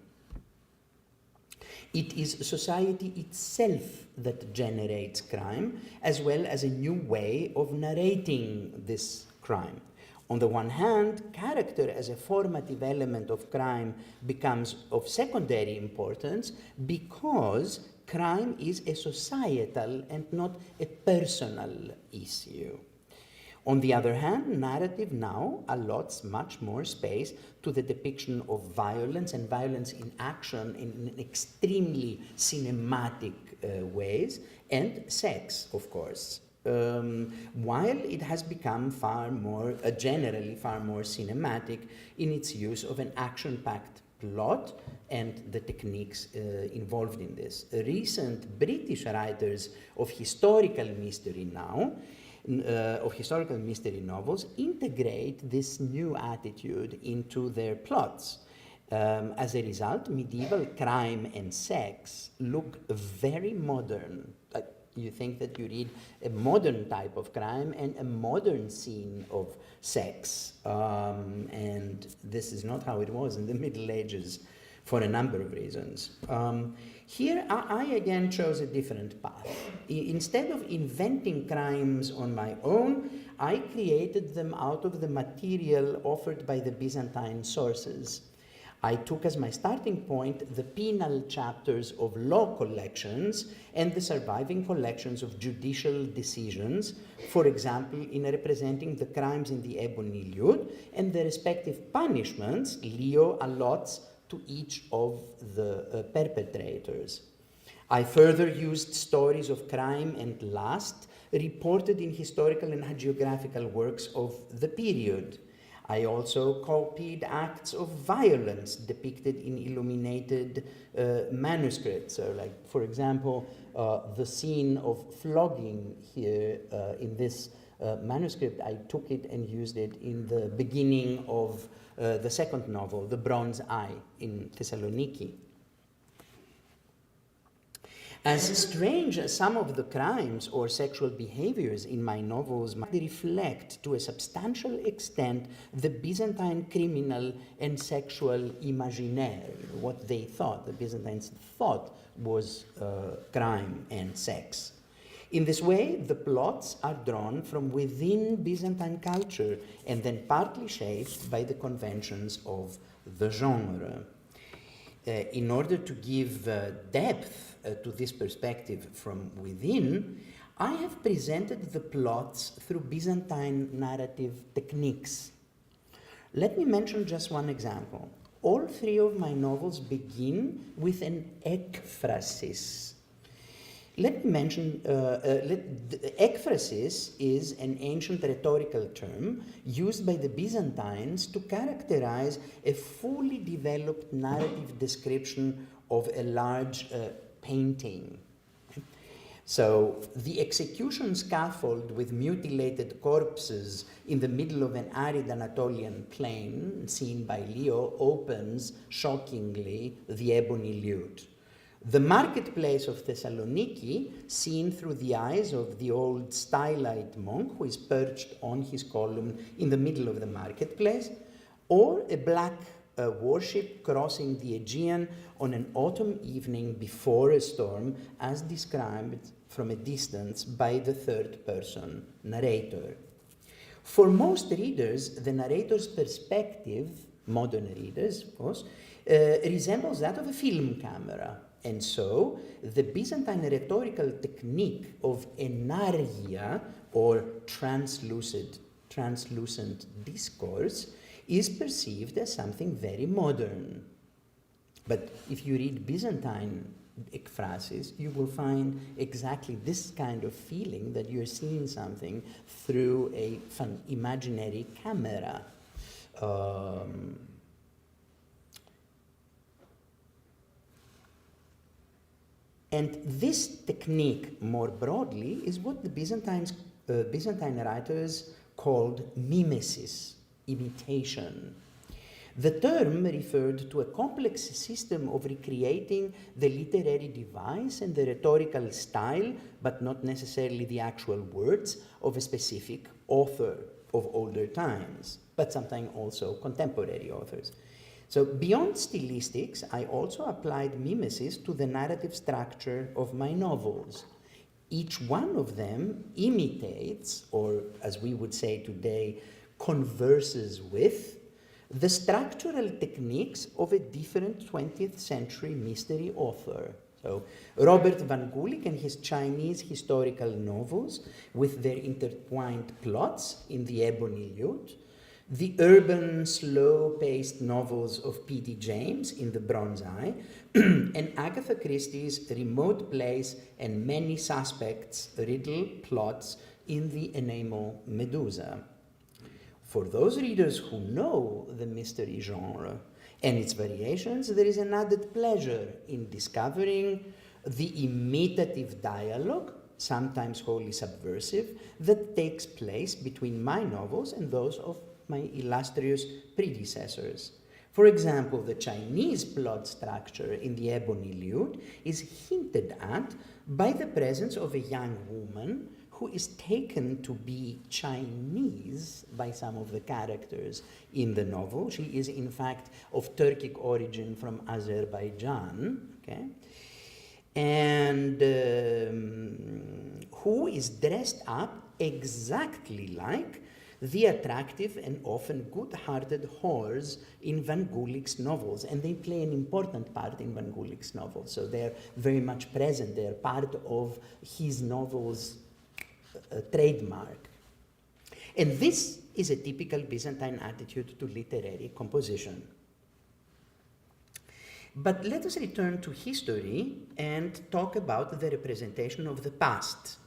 It is society itself that generates crime, as well as a new way of narrating this crime. On the one hand, character as a formative element of crime becomes of secondary importance because crime is a societal and not a personal issue. On the other hand, narrative now allots much more space to the depiction of violence and violence in action in extremely cinematic ways, and sex, of course. While it has become generally far more cinematic in its use of an action-packed plot and the techniques involved in this. Recent British writers of historical mystery novels integrate this new attitude into their plots. As a result, medieval crime and sex look very modern. You think that you read a modern type of crime and a modern scene of sex. And this is not how it was in the Middle Ages for a number of reasons. Here, I again chose a different path. Instead of inventing crimes on my own, I created them out of the material offered by the Byzantine sources. I took as my starting point the penal chapters of law collections and the surviving collections of judicial decisions, for example, in representing the crimes in the Ebony Lyud and the respective punishments Leo allots to each of the perpetrators. I further used stories of crime and lust reported in historical and hagiographical works of the period. I also copied acts of violence depicted in illuminated manuscripts. Like, for example, the scene of flogging here in this manuscript, I took it and used it in the beginning of the second novel, The Bronze Eye, in Thessaloniki. As strange as some of the crimes or sexual behaviors in my novels might reflect to a substantial extent the Byzantine criminal and sexual imaginaire, what they thought, the Byzantines thought was crime and sex. In this way, the plots are drawn from within Byzantine culture and then partly shaped by the conventions of the genre. In order to give depth to this perspective from within, I have presented the plots through Byzantine narrative techniques. Let me mention just one example. All three of my novels begin with an ekphrasis. Let me mention, ekphrasis is an ancient rhetorical term used by the Byzantines to characterize a fully developed narrative description of a large painting. So the execution scaffold with mutilated corpses in the middle of an arid Anatolian plain, seen by Leo, opens shockingly the Ebony Lyud. The marketplace of Thessaloniki, seen through the eyes of the old stylite monk who is perched on his column in the middle of the marketplace, or a black warship crossing the Aegean on an autumn evening before a storm, as described from a distance by the third-person narrator. For most readers, the narrator's perspective, modern readers, of course, resembles that of a film camera. And so, the Byzantine rhetorical technique of enargia, or translucent discourse, is perceived as something very modern. But if you read Byzantine ekphrasis, you will find exactly this kind of feeling that you're seeing something through an imaginary camera. And this technique, more broadly, is what the Byzantine writers called mimesis, imitation. The term referred to a complex system of recreating the literary device and the rhetorical style, but not necessarily the actual words, of a specific author of older times, but sometimes also contemporary authors. So beyond stilistics, I also applied mimesis to the narrative structure of my novels. Each one of them imitates, or as we would say today, converses with, the structural techniques of a different 20th century mystery author. So Robert Van Gulik and his Chinese historical novels with their intertwined plots in the Ebony Lute, the urban, slow-paced novels of P.D. James in The Bronze Eye, and Agatha Christie's remote place and many suspects riddle plots in The Enamel Medusa. For those readers who know the mystery genre and its variations, there is an added pleasure in discovering the imitative dialogue, sometimes wholly subversive, that takes place between my novels and those of my illustrious predecessors. For example, the Chinese plot structure in The Ebony Lute is hinted at by the presence of a young woman who is taken to be Chinese by some of the characters in the novel. She is, in fact, of Turkic origin from Azerbaijan, okay? And who is dressed up exactly like the attractive and often good-hearted whores in Van Gulik's novels, and they play an important part in Van Gulik's novels, so they're very much present. They're part of his novels' trademark. And this is a typical Byzantine attitude to literary composition. But let us return to history and talk about the representation of the past.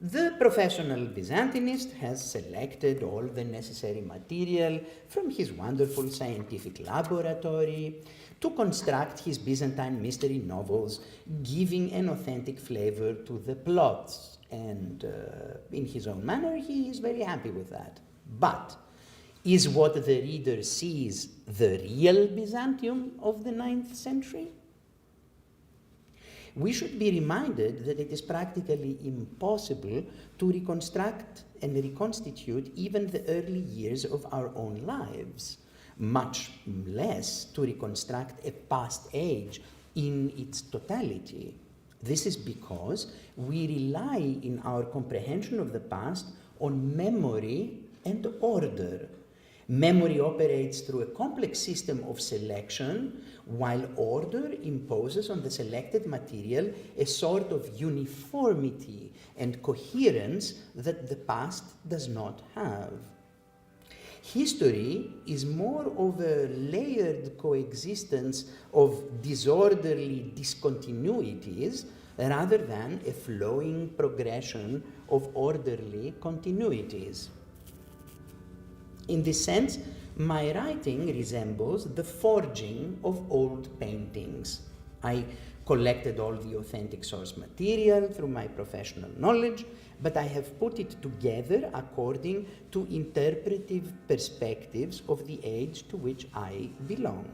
The professional Byzantinist has selected all the necessary material from his wonderful scientific laboratory to construct his Byzantine mystery novels, giving an authentic flavor to the plots. And in his own manner, he is very happy with that. But is what the reader sees the real Byzantium of the 9th century? We should be reminded that it is practically impossible to reconstruct and reconstitute even the early years of our own lives, much less to reconstruct a past age in its totality. This is because we rely in our comprehension of the past on memory and order. Memory operates through a complex system of selection, while order imposes on the selected material a sort of uniformity and coherence that the past does not have. History is more of a layered coexistence of disorderly discontinuities rather than a flowing progression of orderly continuities. In this sense, my writing resembles the forging of old paintings. I collected all the authentic source material through my professional knowledge, but I have put it together according to interpretive perspectives of the age to which I belong.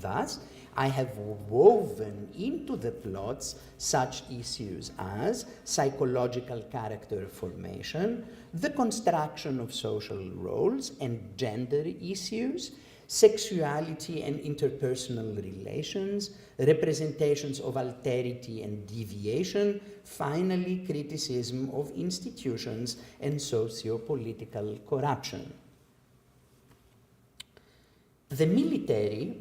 Thus, I have woven into the plots such issues as psychological character formation, the construction of social roles and gender issues, sexuality and interpersonal relations, representations of alterity and deviation, finally criticism of institutions and socio-political corruption. The military,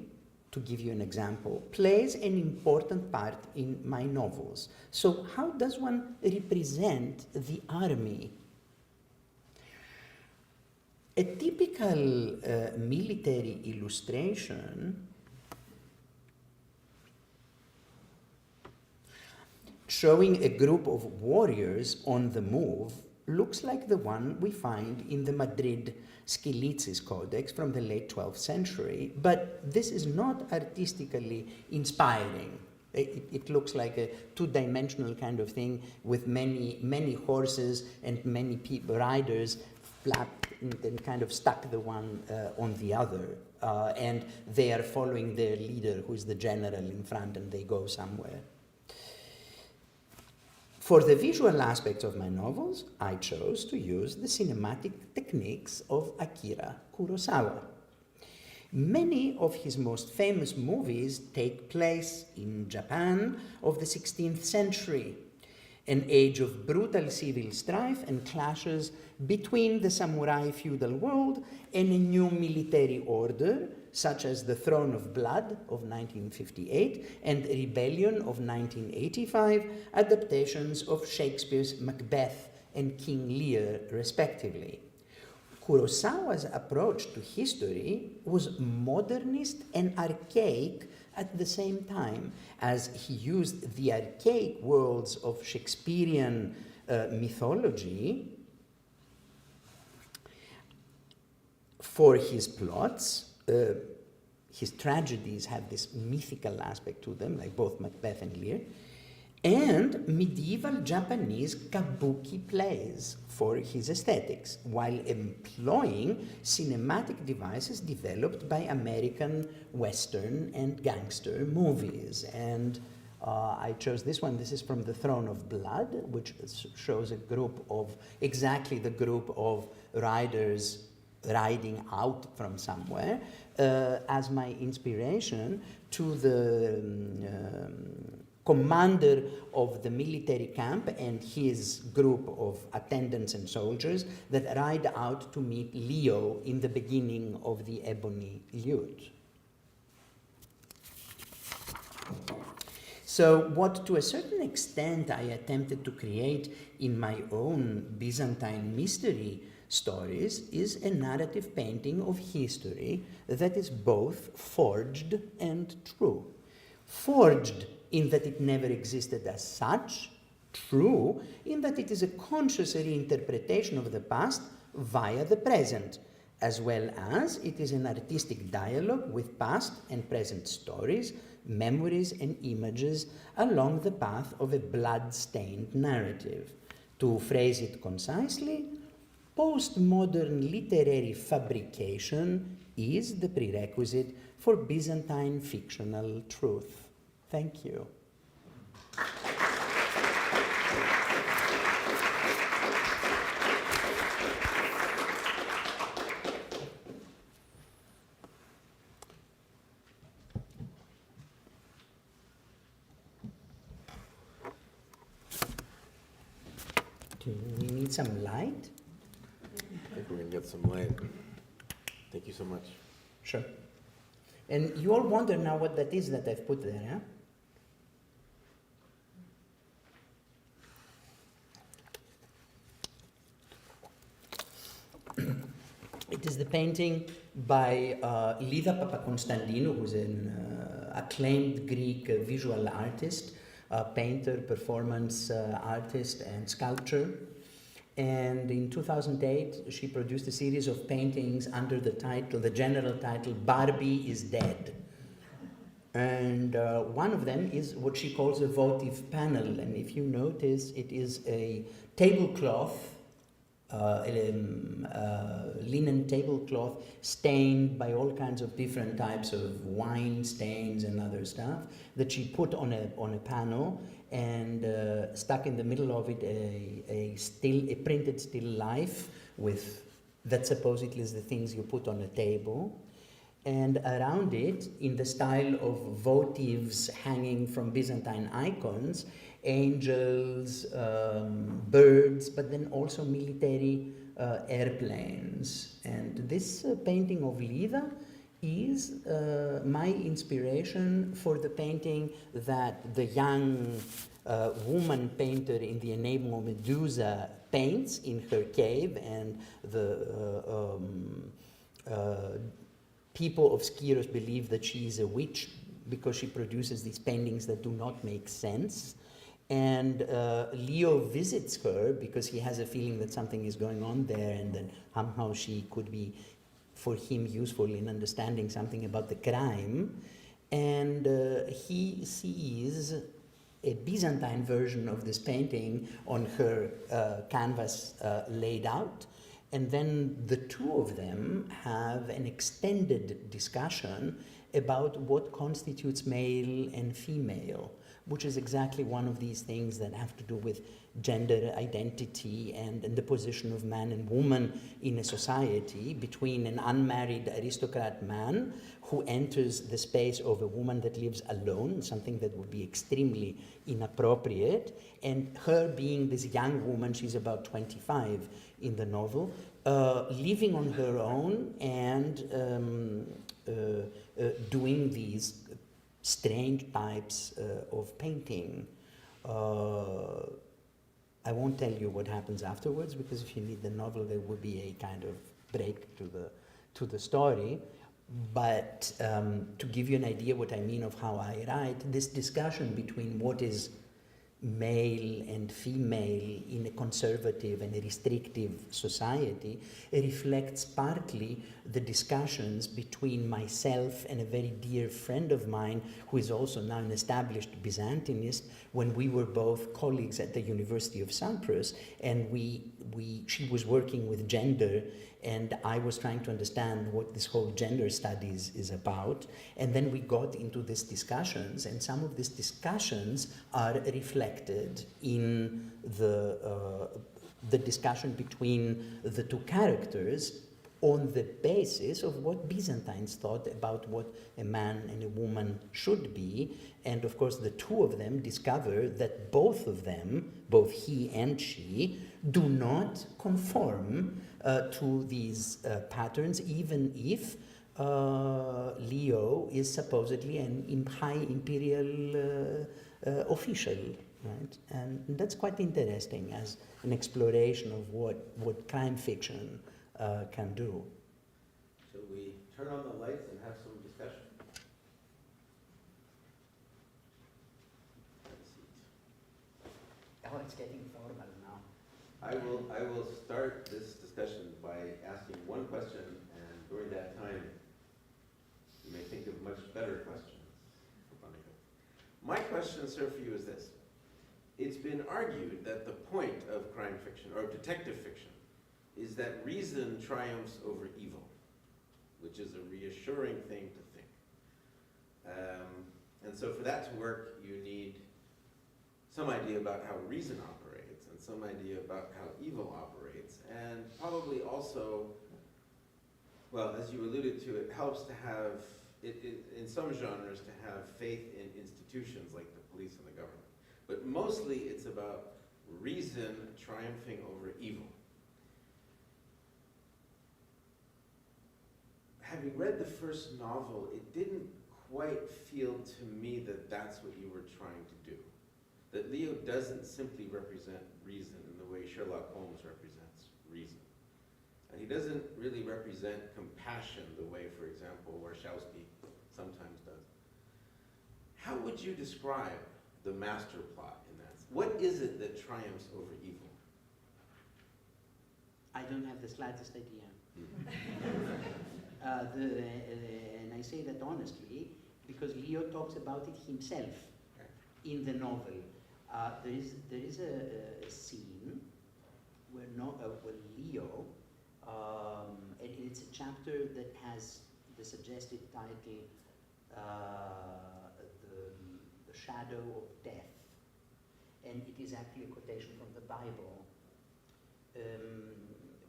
to give you an example, plays an important part in my novels. So how does one represent the army? A typical military illustration showing a group of warriors on the move looks like the one we find in the Madrid Skilitzis Codex from the late 12th century, but this is not artistically inspiring. It looks like a two-dimensional kind of thing with many horses and many riders flapped and kind of stuck the one on the other. And they are following their leader, who is the general in front, and they go somewhere. For the visual aspects of my novels, I chose to use the cinematic techniques of Akira Kurosawa. Many of his most famous movies take place in Japan of the 16th century, an age of brutal civil strife and clashes between the samurai feudal world and a new military order, such as The Throne of Blood of 1958 and Rebellion of 1985, adaptations of Shakespeare's Macbeth and King Lear, respectively. Kurosawa's approach to history was modernist and archaic at the same time, as he used the archaic worlds of Shakespearean mythology for his plots. His tragedies have this mythical aspect to them, like both Macbeth and Lear, and medieval Japanese kabuki plays for his aesthetics, while employing cinematic devices developed by American Western and gangster movies. And I chose this one. This is from The Throne of Blood, which shows a group of, exactly the group of riders riding out from somewhere, as my inspiration to the commander of the military camp and his group of attendants and soldiers that ride out to meet Leo in the beginning of the Ebony Lute. So what to a certain extent I attempted to create in my own Byzantine mystery stories is a narrative painting of history that is both forged and true. Forged in that it never existed as such, true in that it is a conscious reinterpretation of the past via the present, as well as it is an artistic dialogue with past and present stories, memories and images along the path of a blood-stained narrative. To phrase it concisely, postmodern literary fabrication is the prerequisite for Byzantine fictional truth. Thank you. Do we need some light?
I think we're going to get some light. Thank you so much.
Sure. And you all wonder now what that is that I've put there, huh? It is the painting by Lida Papakonstantinou, who's an acclaimed Greek visual artist, painter, performance artist, and sculptor. And in 2008, she produced a series of paintings under the title, the general title, Barbie is Dead. And one of them is what she calls a votive panel. And if you notice, it is a tablecloth, linen tablecloth stained by all kinds of different types of wine stains and other stuff that she put on a panel and stuck in the middle of it a printed still life with that supposedly is the things you put on a table, and around it, in the style of votives hanging from Byzantine icons, angels, birds, but then also military airplanes. And this painting of Lida is my inspiration for the painting that the young woman painter in the Enigma of Medusa paints in her cave, and the people of Skyros believe that she is a witch because she produces these paintings that do not make sense. And Leo visits her because he has a feeling that something is going on there and that somehow she could be, for him, useful in understanding something about the crime. And he sees a Byzantine version of this painting on her canvas laid out. And then the two of them have an extended discussion about what constitutes male and female, which is exactly one of these things that have to do with gender identity and the position of man and woman in a society, between an unmarried aristocrat man who enters the space of a woman that lives alone, something that would be extremely inappropriate, and her being this young woman, she's about 25 in the novel, living on her own and doing these strange types of painting. I won't tell you what happens afterwards, because if you need the novel, there would be a kind of break to the story. But to give you an idea what I mean of how I write, this discussion between what is male and female in a conservative and a restrictive society reflects partly the discussions between myself and a very dear friend of mine who is also now an established Byzantinist, when we were both colleagues at the University of Cyprus, and she was working with gender and I was trying to understand what this whole gender studies is about. And then we got into these discussions, and some of these discussions are reflected in the discussion between the two characters on the basis of what Byzantines thought about what a man and a woman should be. And of course, the two of them discover that both of them, both he and she, do not conform to these patterns, even if Leo is supposedly an high imperial official, right? And that's quite interesting as an exploration of what crime fiction can do.
Shall we turn on the lights and have some discussion? Have a seat.
Oh, it's getting formal now.
I will start this discussion by asking one question, and during that time, you may think of much better questions for Panagiotis. My question, sir, for you is this. It's been argued that the point of crime fiction, or detective fiction, is that reason triumphs over evil, which is a reassuring thing to think. And so for that to work, you need some idea about how reason operates, and some idea about how evil operates, and probably also, well, as you alluded to, it helps to have, in some genres, to have faith in institutions like the police and the government. But mostly it's about reason triumphing over evil. Having read the first novel, it didn't quite feel to me that that's what you were trying to do. That Leo doesn't simply represent reason in the way Sherlock Holmes represents reason. And he doesn't really represent compassion the way, for example, Warshawski sometimes does. How would you describe the master plot in that? What is it that triumphs over evil?
I don't have the slightest idea. And I say that honestly, because Leo talks about it himself in the novel. There is a scene where Leo, and it's a chapter that has the suggested title, the Shadow of Death, and it is actually a quotation from the Bible,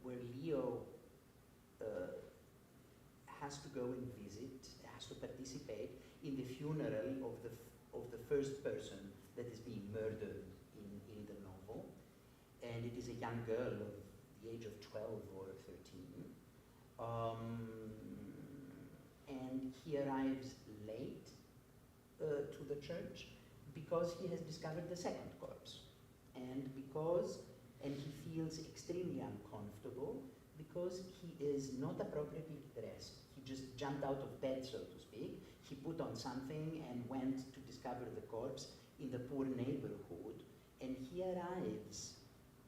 where Leo has to go and visit, has to participate in the funeral of the first person that is being murdered in the novel. And it is a young girl of the age of 12 or 13. And he arrives late to the church because he has discovered the second corpse. And he feels extremely uncomfortable because he is not appropriately dressed. He just jumped out of bed, so to speak. He put on something and went to discover the corpse in the poor neighborhood and he arrives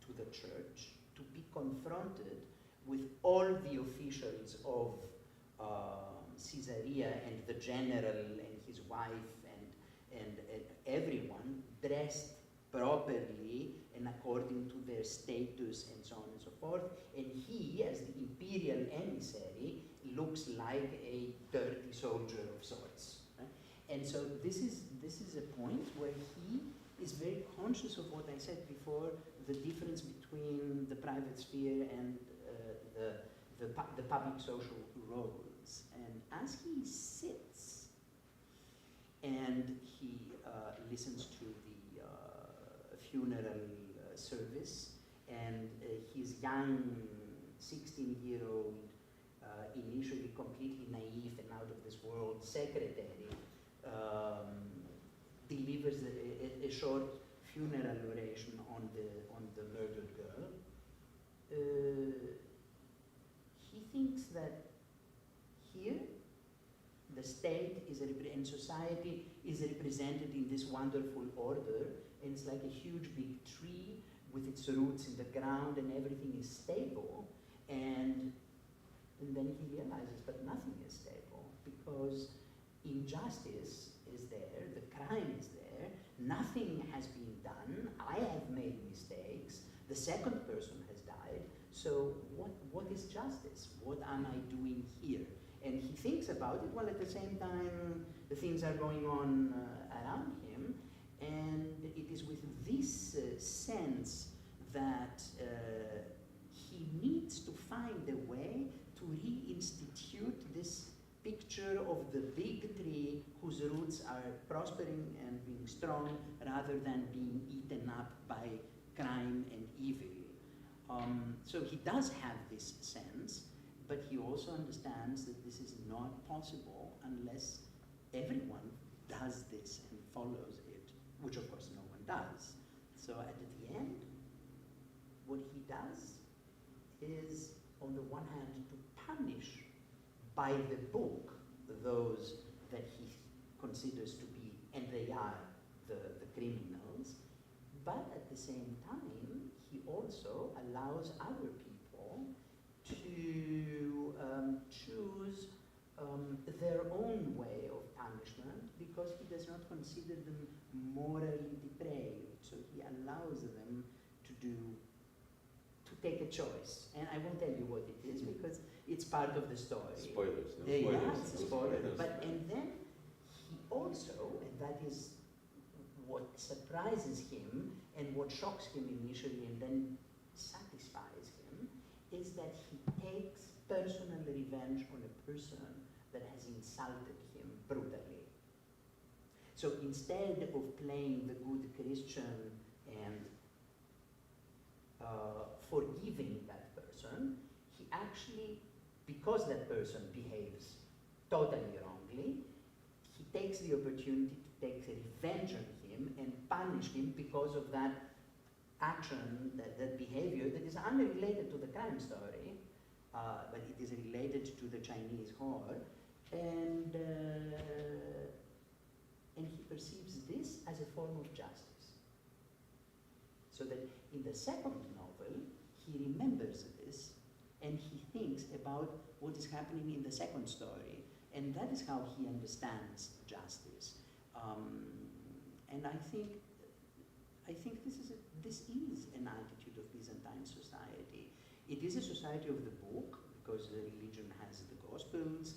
to the church to be confronted with all the officials of Caesarea and the general and his wife and everyone dressed properly and according to their status and so on and so forth. And he, as the imperial emissary, looks like a dirty soldier of sorts. Right? And so this is a point where he is very conscious of what I said before, the difference between the private sphere and the public social roles. And as he sits and he listens to the funeral service, and his young 16-year-old, initially completely naive and out of this world secretary, delivers a short funeral oration on the murdered girl. He thinks that here the state is and society is represented in this wonderful order, and it's like a huge big tree with its roots in the ground, and everything is stable. And then he realizes, but nothing is stable, because injustice is there, the crime is there, nothing has been done, I have made mistakes, the second person has died, so what is justice? What am I doing here? And he thinks about it, while at the same time the things are going on around him, and it is with this sense that he needs to find a way to reinstitute this picture of the big tree whose roots are prospering and being strong rather than being eaten up by crime and evil. So he does have this sense, but he also understands that this is not possible unless everyone does this and follows it, which of course no one does. So at the end, what he does is, on the one hand, to punish by the book those that he considers to be, and they are, the criminals, but at the same time, he also allows other people to choose their own way of punishment, because he does not consider them morally depraved. So he allows them to take a choice. And I won't tell you what it is, because it's part of the story.
Spoilers, no
Yeah,
spoilers.
it's a spoiler. And then he also, and that is what surprises him and what shocks him initially and then satisfies him, is that he takes personal revenge on a person that has insulted him brutally. So instead of playing the good Christian and forgiving that person, he actually, because that person behaves totally wrongly, he takes the opportunity to take revenge on him and punish him because of that action, that behavior that is unrelated to the crime story, but it is related to the Chinese horror, and he perceives this as a form of justice. So that in the second novel, he remembers this, and he thinks about what is happening in the second story, and that is how he understands justice. And I think this is an attitude of Byzantine society. It is a society of the book, because the religion has the Gospels,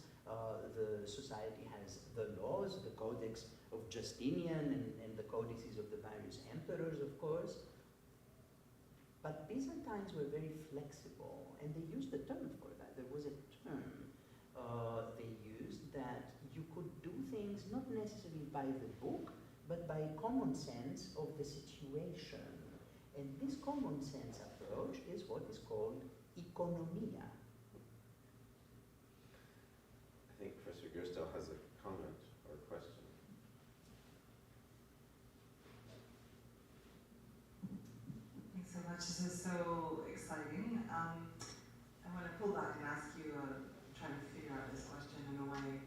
the society has the laws, the Codex of Justinian, and the codices of the various emperors, of course. But Byzantines were very flexible, and they used a term for that. There was a term they used, that you could do things not necessarily by the book, but by common sense of the situation. And this common sense approach is what is called economia.
I think Professor Gerstel has a comment or a question.
Thanks so much. This is so exciting. I want to pull back and ask you, try to figure out this question in a way.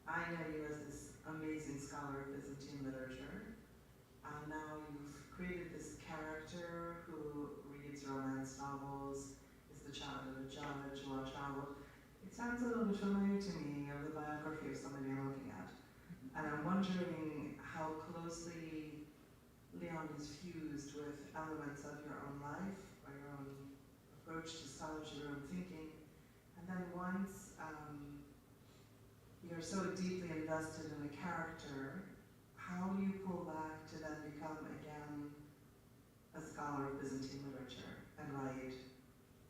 I know you as this amazing scholar of Byzantine literature. Now you've created sounds a little bit familiar to me of the biography of somebody I'm looking at. And I'm wondering how closely Leon is fused with elements of your own life, or your own approach to scholarship, your own thinking. And then once you're so deeply invested in a character, how do you pull back to then become again a scholar of Byzantine literature and write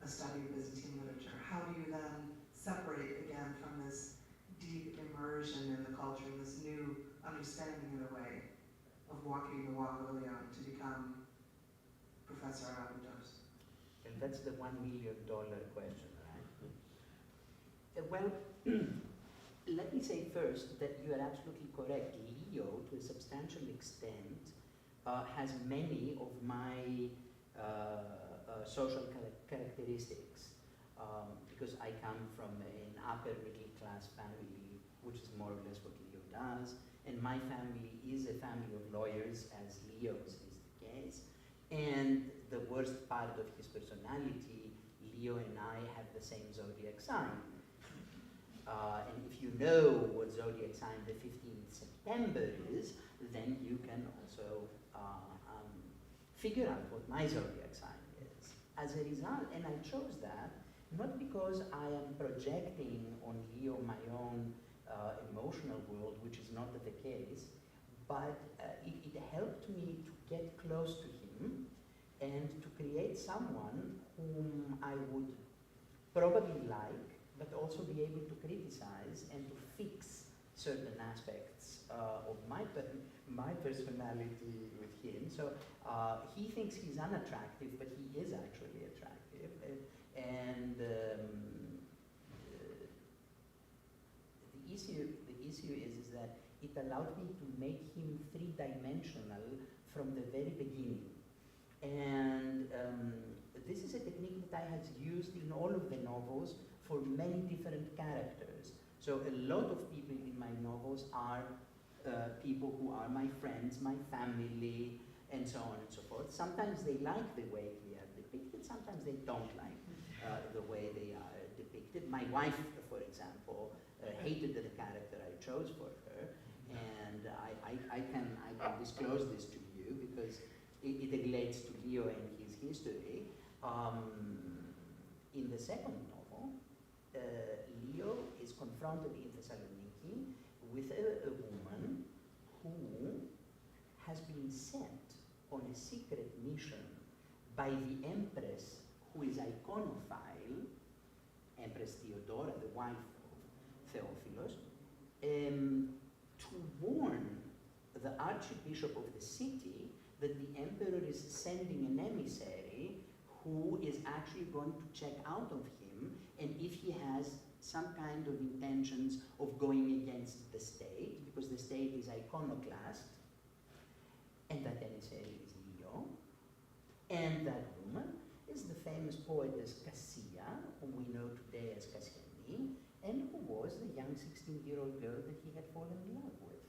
a study of Byzantine literature? How do you then separate again from this deep immersion in the culture, and this new understanding in a way of walking the walk of Leon to become Professor Agapitos?
And that's the $1 million question, right? Well, let me say first that you are absolutely correct. Leo, to a substantial extent, has many of my social characteristics, because I come from an upper middle class family, which is more or less what Leo does, and my family is a family of lawyers, as Leo's is the case. And the worst part of his personality, Leo and I have the same zodiac sign. And if you know what zodiac sign the 15th September is, then you can also figure out what my zodiac sign is. As a result, and I chose that not because I am projecting on Leo my own emotional world, which is not the case, but it helped me to get close to him and to create someone whom I would probably like, but also be able to criticize and to fix certain aspects of my personality with him. So he thinks he's unattractive, but he is actually attractive. And the issue is that it allowed me to make him three-dimensional from the very beginning. And this is a technique that I have used in all of the novels for many different characters. So a lot of people in my novels are people who are my friends, my family, and so on and so forth. Sometimes they like the way we are depicted, sometimes they don't like the way they are depicted. My wife, for example, hated the character I chose for her, and I can disclose this to you because it relates to Leo and his history. In the second novel, Leo is confronted in Thessaloniki with a woman who has been sent on a secret mission by the empress, who is iconophile, Empress Theodora, the wife of Theophilos, to warn the Archbishop of the city that the emperor is sending an emissary who is actually going to check out of him, and if he has some kind of intentions of going against the state, because the state is iconoclast, and that emissary is Leo, and that woman is the famous poetess Cassia, whom we know today as Cassiani, and who was the young 16-year-old girl that he had fallen in love with.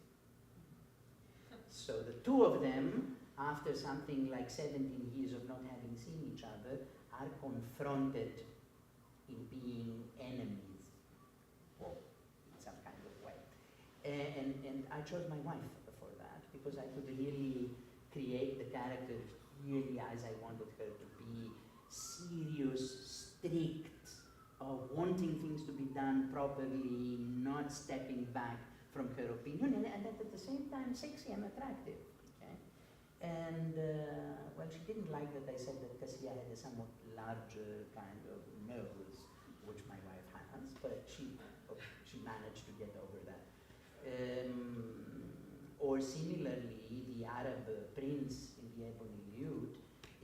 So the two of them, after something like 17 years of not having seen each other, are confronted in being enemies, well, in some kind of way. And I chose my wife for that, because I could really create the character really as I wanted her to be: serious, strict, wanting things to be done properly, not stepping back from her opinion, and at the same time sexy and attractive. Okay? And well, she didn't like that I said that Cassia had a somewhat larger kind of nose, which my wife has, but she managed to get over that. Or similarly, the Arab prince in the Ebony Lute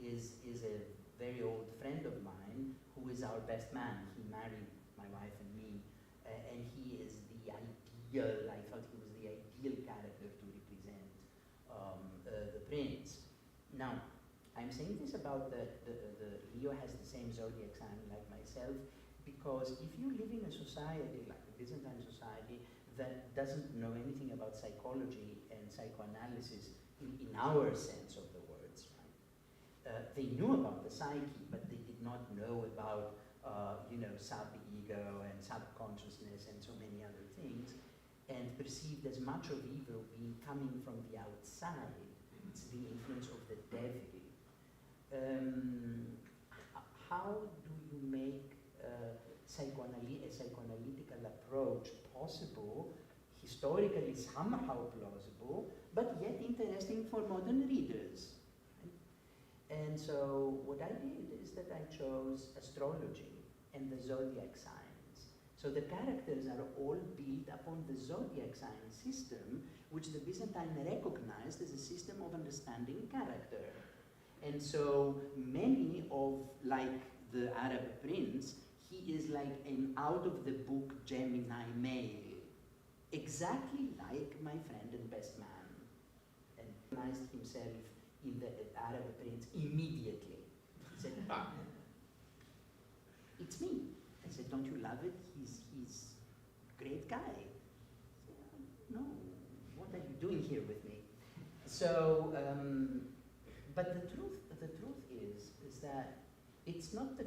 is a very old friend of mine who is our best man. He married my wife and me, and he is the ideal, I thought he was the ideal character to represent the prince. Now, I'm saying this about the Leo has the same zodiac sign like myself, because if you live in a society like the Byzantine society that doesn't know anything about psychology and psychoanalysis in our sense of the words, right? They knew about the psyche, but they did not know about, Sabi ego and subconsciousness and so many other things, and perceived as much of evil being coming from the outside. It's the influence of the devil. How do you make a psychoanalytical approach possible, historically somehow plausible, but yet interesting for modern readers? And so what I did is that I chose astrology and the zodiac signs. So the characters are all built upon the zodiac sign system, which the Byzantine recognized as a system of understanding character. And so many of, like the Arab prince, he is like an out-of-the-book Gemini male, exactly like my friend and best man, and recognized himself in the Arab prince immediately. He said, ah, it's me. I said, don't you love it? He's a great guy. I said, no, what are you doing here with me? So, but the truth is that it's not the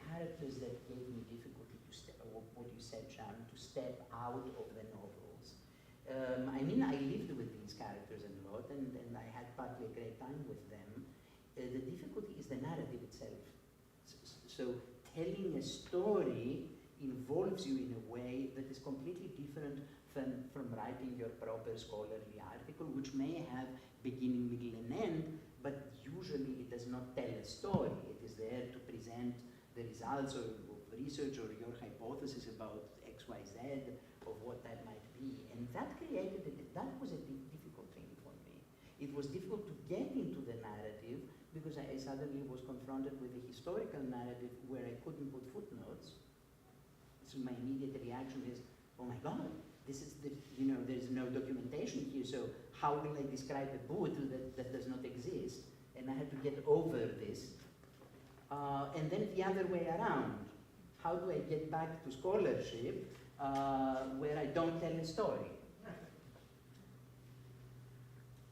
characters that gave me difficulty to step, what you said, Sharon, to step out of the novels. I mean, I lived with these characters a lot, and I had partly a great time with them. The difficulty is the narrative itself. So telling a story involves you in a way that is completely different from writing your proper scholarly article, which may have beginning, middle, and end, but usually it does not tell a story. It is there to present the results of research or your hypothesis about X, Y, Z, of what that might be. And that was a difficult thing for me. It was difficult to get into the narrative because I suddenly was confronted with a historical narrative where I couldn't put footnotes. So my immediate reaction is, oh my God, this is there's no documentation here, so how will I describe a boot that does not exist? And I had to get over this. And then the other way around, how do I get back to scholarship where I don't tell a story?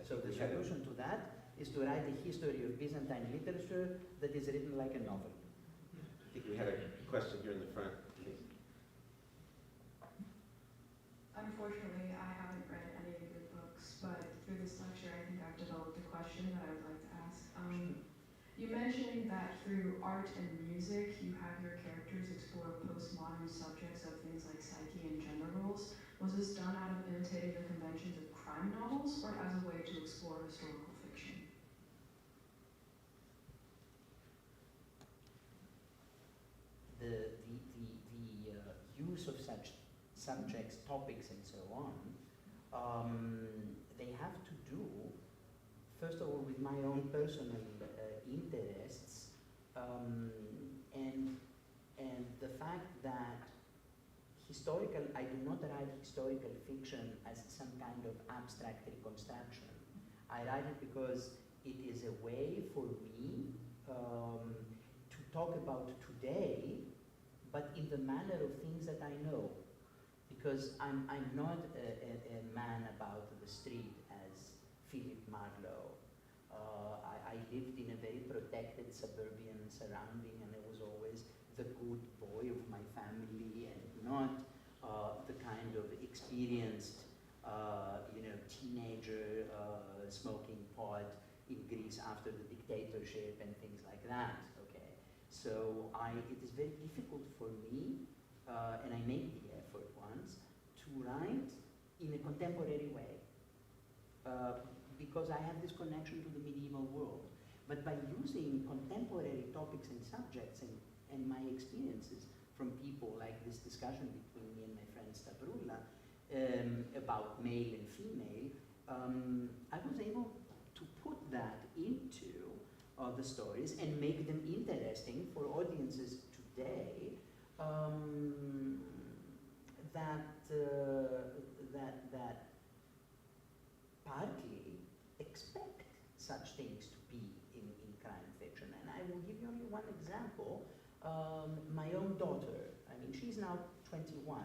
So the solution to that is to write a history of Byzantine literature that is written like a novel.
I think we had a question here in the front, please.
Unfortunately, I haven't read any of your books, but through this lecture, I think I've developed a question that I would like to ask. You mentioned that through art and music, you have your characters explore postmodern subjects of things like psyche and gender roles. Was this done out of imitating the conventions of crime novels, or as a way to explore historical fiction?
The use of such subjects, topics, and so on, they have to do, first of all, with my own personal interests, and the fact that I do not write historical fiction as some kind of abstract reconstruction. I write it because it is a way for me to talk about today, but in the manner of things that I know. Because I'm not a man about the street as Philip Marlowe. I lived in a very protected suburban surrounding, and I was always the good boy of my family and not the kind of experienced teenager smoking pot in Greece after the dictatorship and things like that. Okay, so it is very difficult for me, and I make the effort once to write in a contemporary way because I have this connection to the medieval world. But by using contemporary topics and subjects and my experiences from people, like this discussion between me and my friend Stavroula about male and female, I was able to put that into the stories and make them interesting for audiences today that partly expect such things to be in crime fiction. And I will give you only one example. My own daughter, I mean, she's now 21.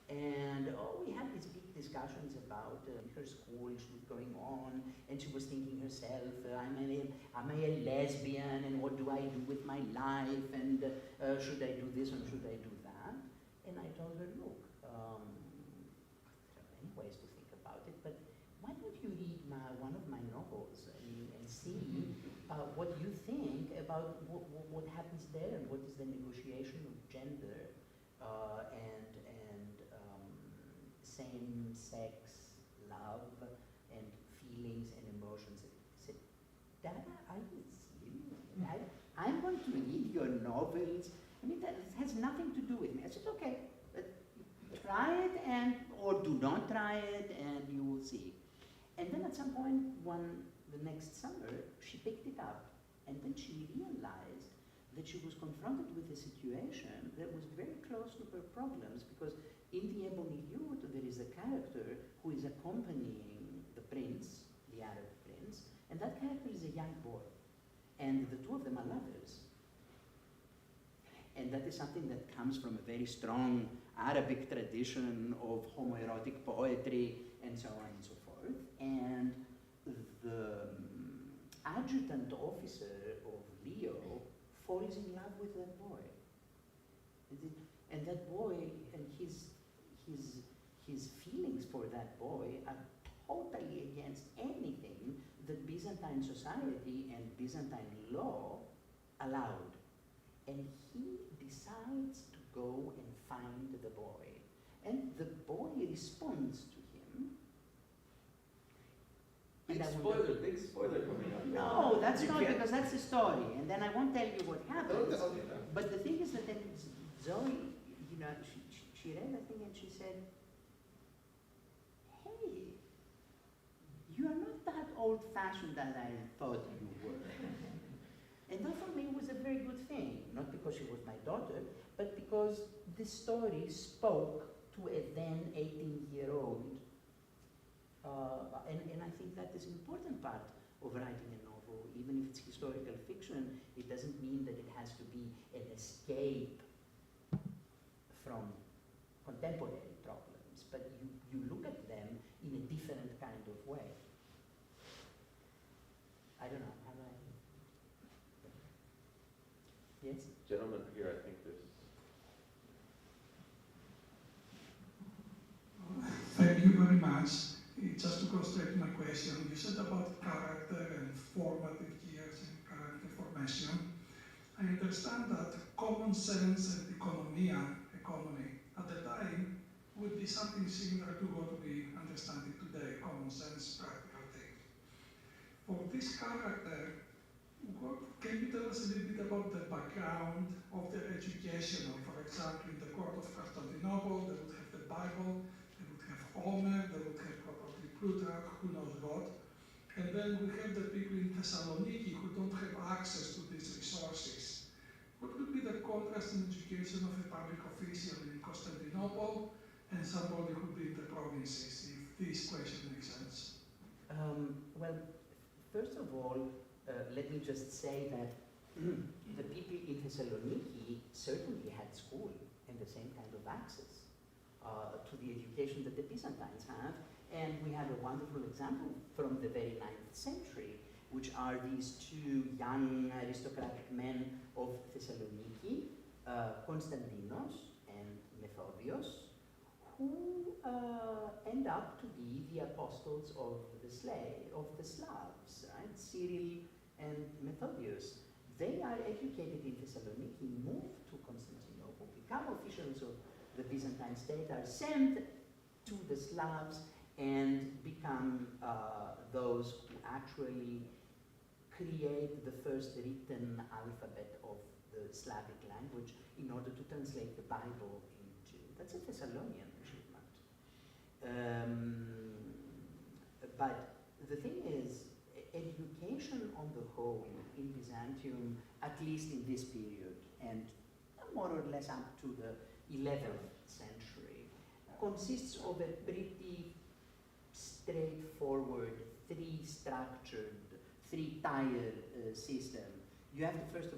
And we had these big discussions about her school, she was going on, and she was thinking herself, am I a lesbian, and what do I do with my life, and should I do this and should I do that? told her, look, there are many ways to think about it, but why don't you read one of my novels and see what you think about what happens there and what is the negotiation of gender and same-sex love and feelings and emotions. I said, Dada, are you serious? I'm going to read your novels. I mean, that has nothing to do with me. I said, okay, try it or do not try it and you will see. And then at some point, the next summer, she picked it up and then she realized that she was confronted with a situation that was very close to her problems, because in the Ebony Youth there is a character who is accompanying the prince, the Arab prince, and that character is a young boy. And the two of them are lovers. And that is something that comes from a very strong Arabic tradition of homoerotic poetry and so on and so forth. And the adjutant officer of Leo falls in love with that boy. And that boy and his feelings for that boy are totally against anything that Byzantine society and Byzantine law allowed. And he decides to go and find the boy. And the boy responds to him.
Big spoiler coming up.
No, that's
You
not,
can't-
because that's the story. And then I won't tell you what happens.
Okay.
But the thing is that then Zoe, she read that thing and she said, hey, you are not that old-fashioned as I thought you were. And that for me was a very good thing, not because she was my daughter, but because this story spoke to a then 18-year-old. And I think that is an important part of writing a novel. Even if it's historical fiction, it doesn't mean that it has to be an escape from contemporary problems, but you look at them in a different kind of way. I don't know, how do I... Yes?
Gentleman here, I think this.
Thank you very much. Just to go straight to my question, you said about character and formative years and character formation. I understand that common sense and economy at the time would be something similar to what we understand it today, common sense, practical things. For this character, can you tell us a little bit about the background of their education? For example, in the court of Constantinople, they would have the Bible, they would have Homer, they would have probably Plutarch, who knows what. And then we have the people in Thessaloniki who don't have access to these resources. What would be the contrast in education of a public official in Constantinople and somebody who would be in the provinces, if this question makes sense?
Well, first of all, let me just say that the people in Thessaloniki certainly had school and the same kind of access to the education that the Byzantines have. And we have a wonderful example from the very 9th century, which are these two young aristocratic men of Thessaloniki, Konstantinos and Methodios, who end up to be the apostles of the Slavs, right? Cyril and Methodius. They are educated in Thessaloniki, move to Constantinople, become officials of the Byzantine state, are sent to the Slavs, and become those who actually create the first written alphabet of the Slavic language in order to translate the Bible into. That's a Thessalonian achievement. But the thing is, education on the whole in Byzantium, at least in this period, and more or less up to the 11th century, consists of a pretty straightforward, three-structured, three-tier system. You have to first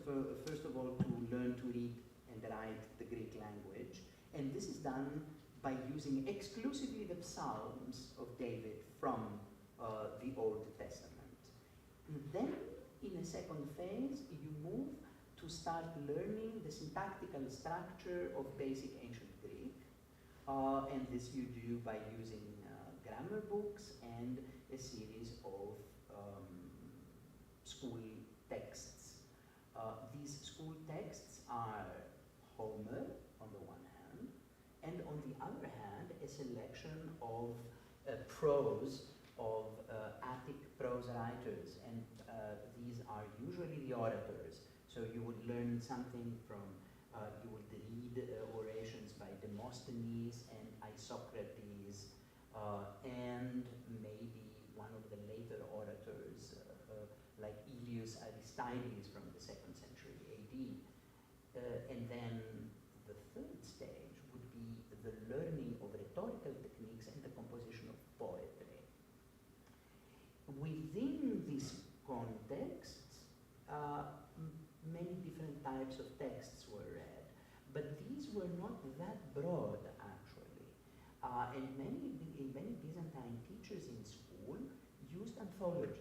of all to learn to read and write the Greek language, and this is done by using exclusively the Psalms of David from the Old Testament. Then, in a second phase, you move to start learning the syntactical structure of basic ancient Greek, And this you do by using grammar books and a series of school texts. These school texts are Homer on the one hand, and on the other hand, a selection of prose of Attic prose writers, and these are usually the orators. So you would learn something from, you would read orations by Demosthenes and Isocrates, and maybe one of the later orators like Aelius Aristides from the 2nd century AD. And then the third stage would be the learning of rhetorical techniques and the composition of poetry. Within this context, many different types of texts were read, but these were not that broad actually. And many Byzantine teachers in school used anthologies.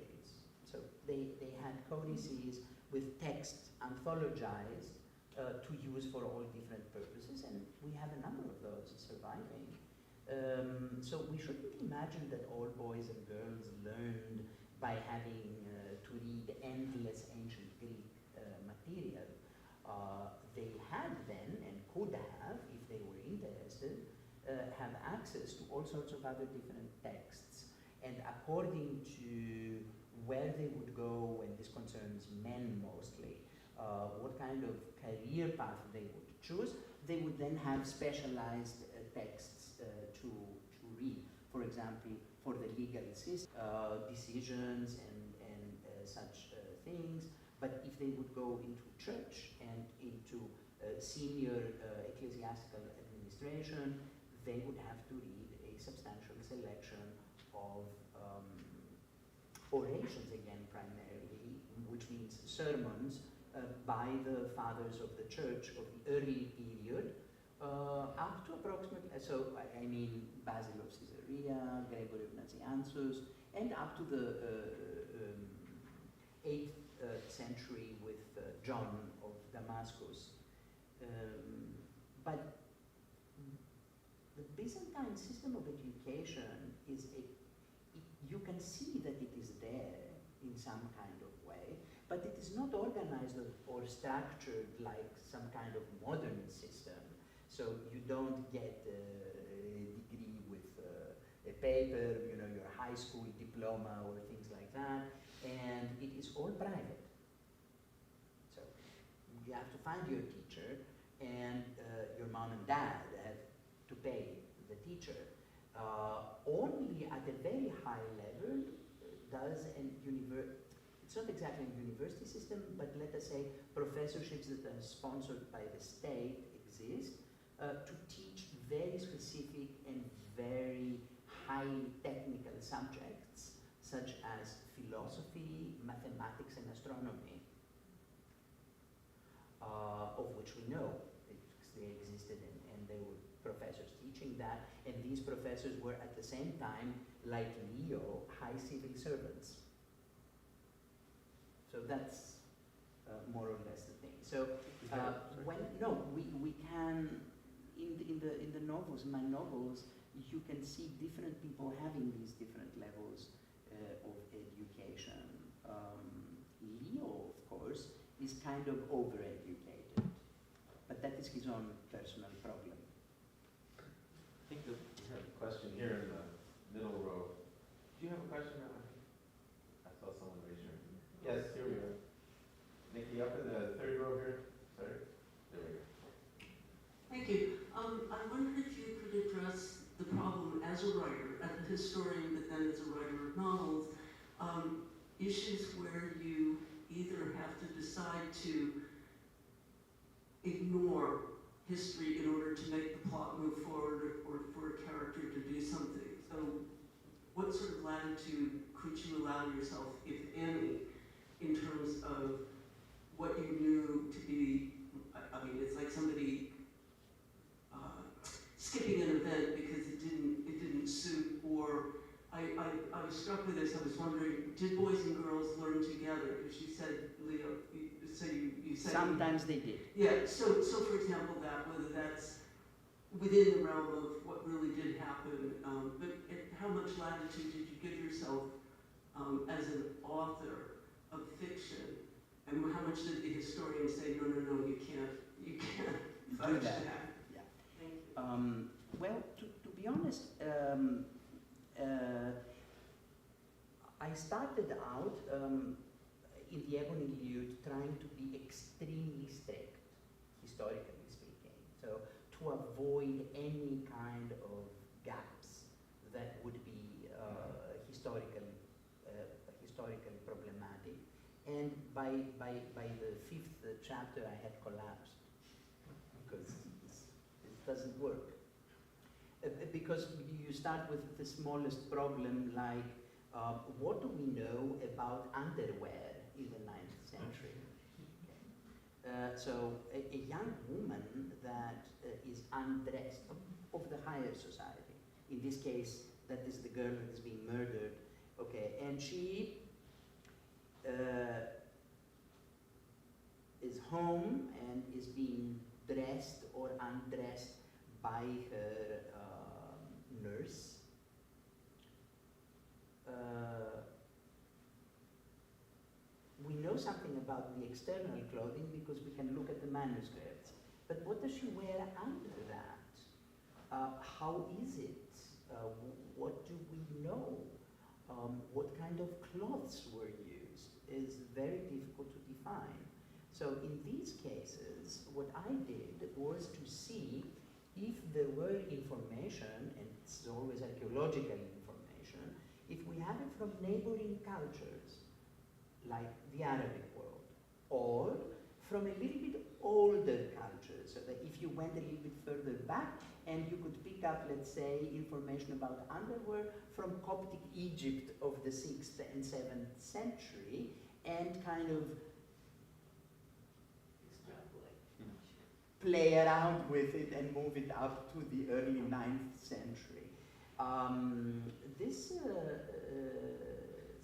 So they had codices with texts anthologized to use for all different purposes, and we have a number of those surviving. So we shouldn't imagine that all boys and girls learned by having to read endless ancient Greek material. They had then, and could have, if they were interested, have access to all sorts of other different texts. And according to where they would go, and this concerns men mostly, what kind of career path they would choose, they would then have specialized texts to read. For example, for the legal system, decisions and such things. But if they would go into church and into senior ecclesiastical administration, they would have to read a substantial selection of orations, again primarily, which means sermons by the fathers of the church of the early period, up to approximately, so I mean Basil of Caesarea, Gregory of Nazianzus, and up to the 8th century with John of Damascus. But the Byzantine system of education is you can see that it is there in some kind of way, but it is not organized or structured like some kind of modern system. So you don't get a degree with a paper, you know, your high school diploma or things like that, and it is all private. So you have to find your teacher, and your mom and dad have to pay the teacher. Only at a very high level does it's not exactly a university system, but let us say professorships that are sponsored by the state exist to teach very specific and very highly technical subjects such as philosophy, mathematics, and astronomy, of which we know because they existed and they were professors teaching that, and these professors were at the same time, like Leo, high civil servants. So that's more or less the thing. So we can in the novels, my novels, you can see different people having these different levels of education. Leo, of course, is kind of overeducated, but that is his own personal problem.
I think that we have a question here in the middle row. Do you have a question? I saw someone raise your hand. Yes, here we are. Nikki, up in the third row here. Sorry. There we go.
Thank you. I wonder if you could address the problem as a writer, as a historian, but then as a writer of novels, issues where you either have to decide to ignore history in order to make the plot move forward or for a character to do something. So what sort of latitude could you allow yourself, if any, in terms of what you knew to be, I mean, it's like somebody skipping an event because it didn't suit, or I was struck with this. I was wondering, did boys and girls learn together? Because you said, Leo, you said
sometimes they did.
Yeah. So for example, whether that's within the realm of what what really did happen, but how much latitude did you give yourself as an author of fiction, and how much did the historian say, no, you can't fudge that?
Yeah.
Thank you.
Well, to be honest, I started out in the Ebony Lude trying to be extremely strict, historically speaking, so to avoid any kind of gaps that would be historically problematic. And by the fifth chapter, I had collapsed because it doesn't work. Because you start with the smallest problem, like what do we know about underwear in the 9th century? So a young woman that is undressed of the higher society, in this case, that is the girl that is being murdered, okay, and she is home and is being dressed or undressed by her nurse. We know something about the external clothing because we can look at the manuscripts. But what does she wear under that? How is it? What do we know? What kind of cloths were used is very difficult to define. So in these cases, what I did was to see if there were information, and it's always archaeological information, if we have it from neighboring cultures, like the Arabic world, or from a little bit older cultures, so that if you went a little bit further back and you could pick up, let's say, information about underwear from Coptic Egypt of the 6th and 7th century, and kind of play around with it and move it up to the early 9th century.
It's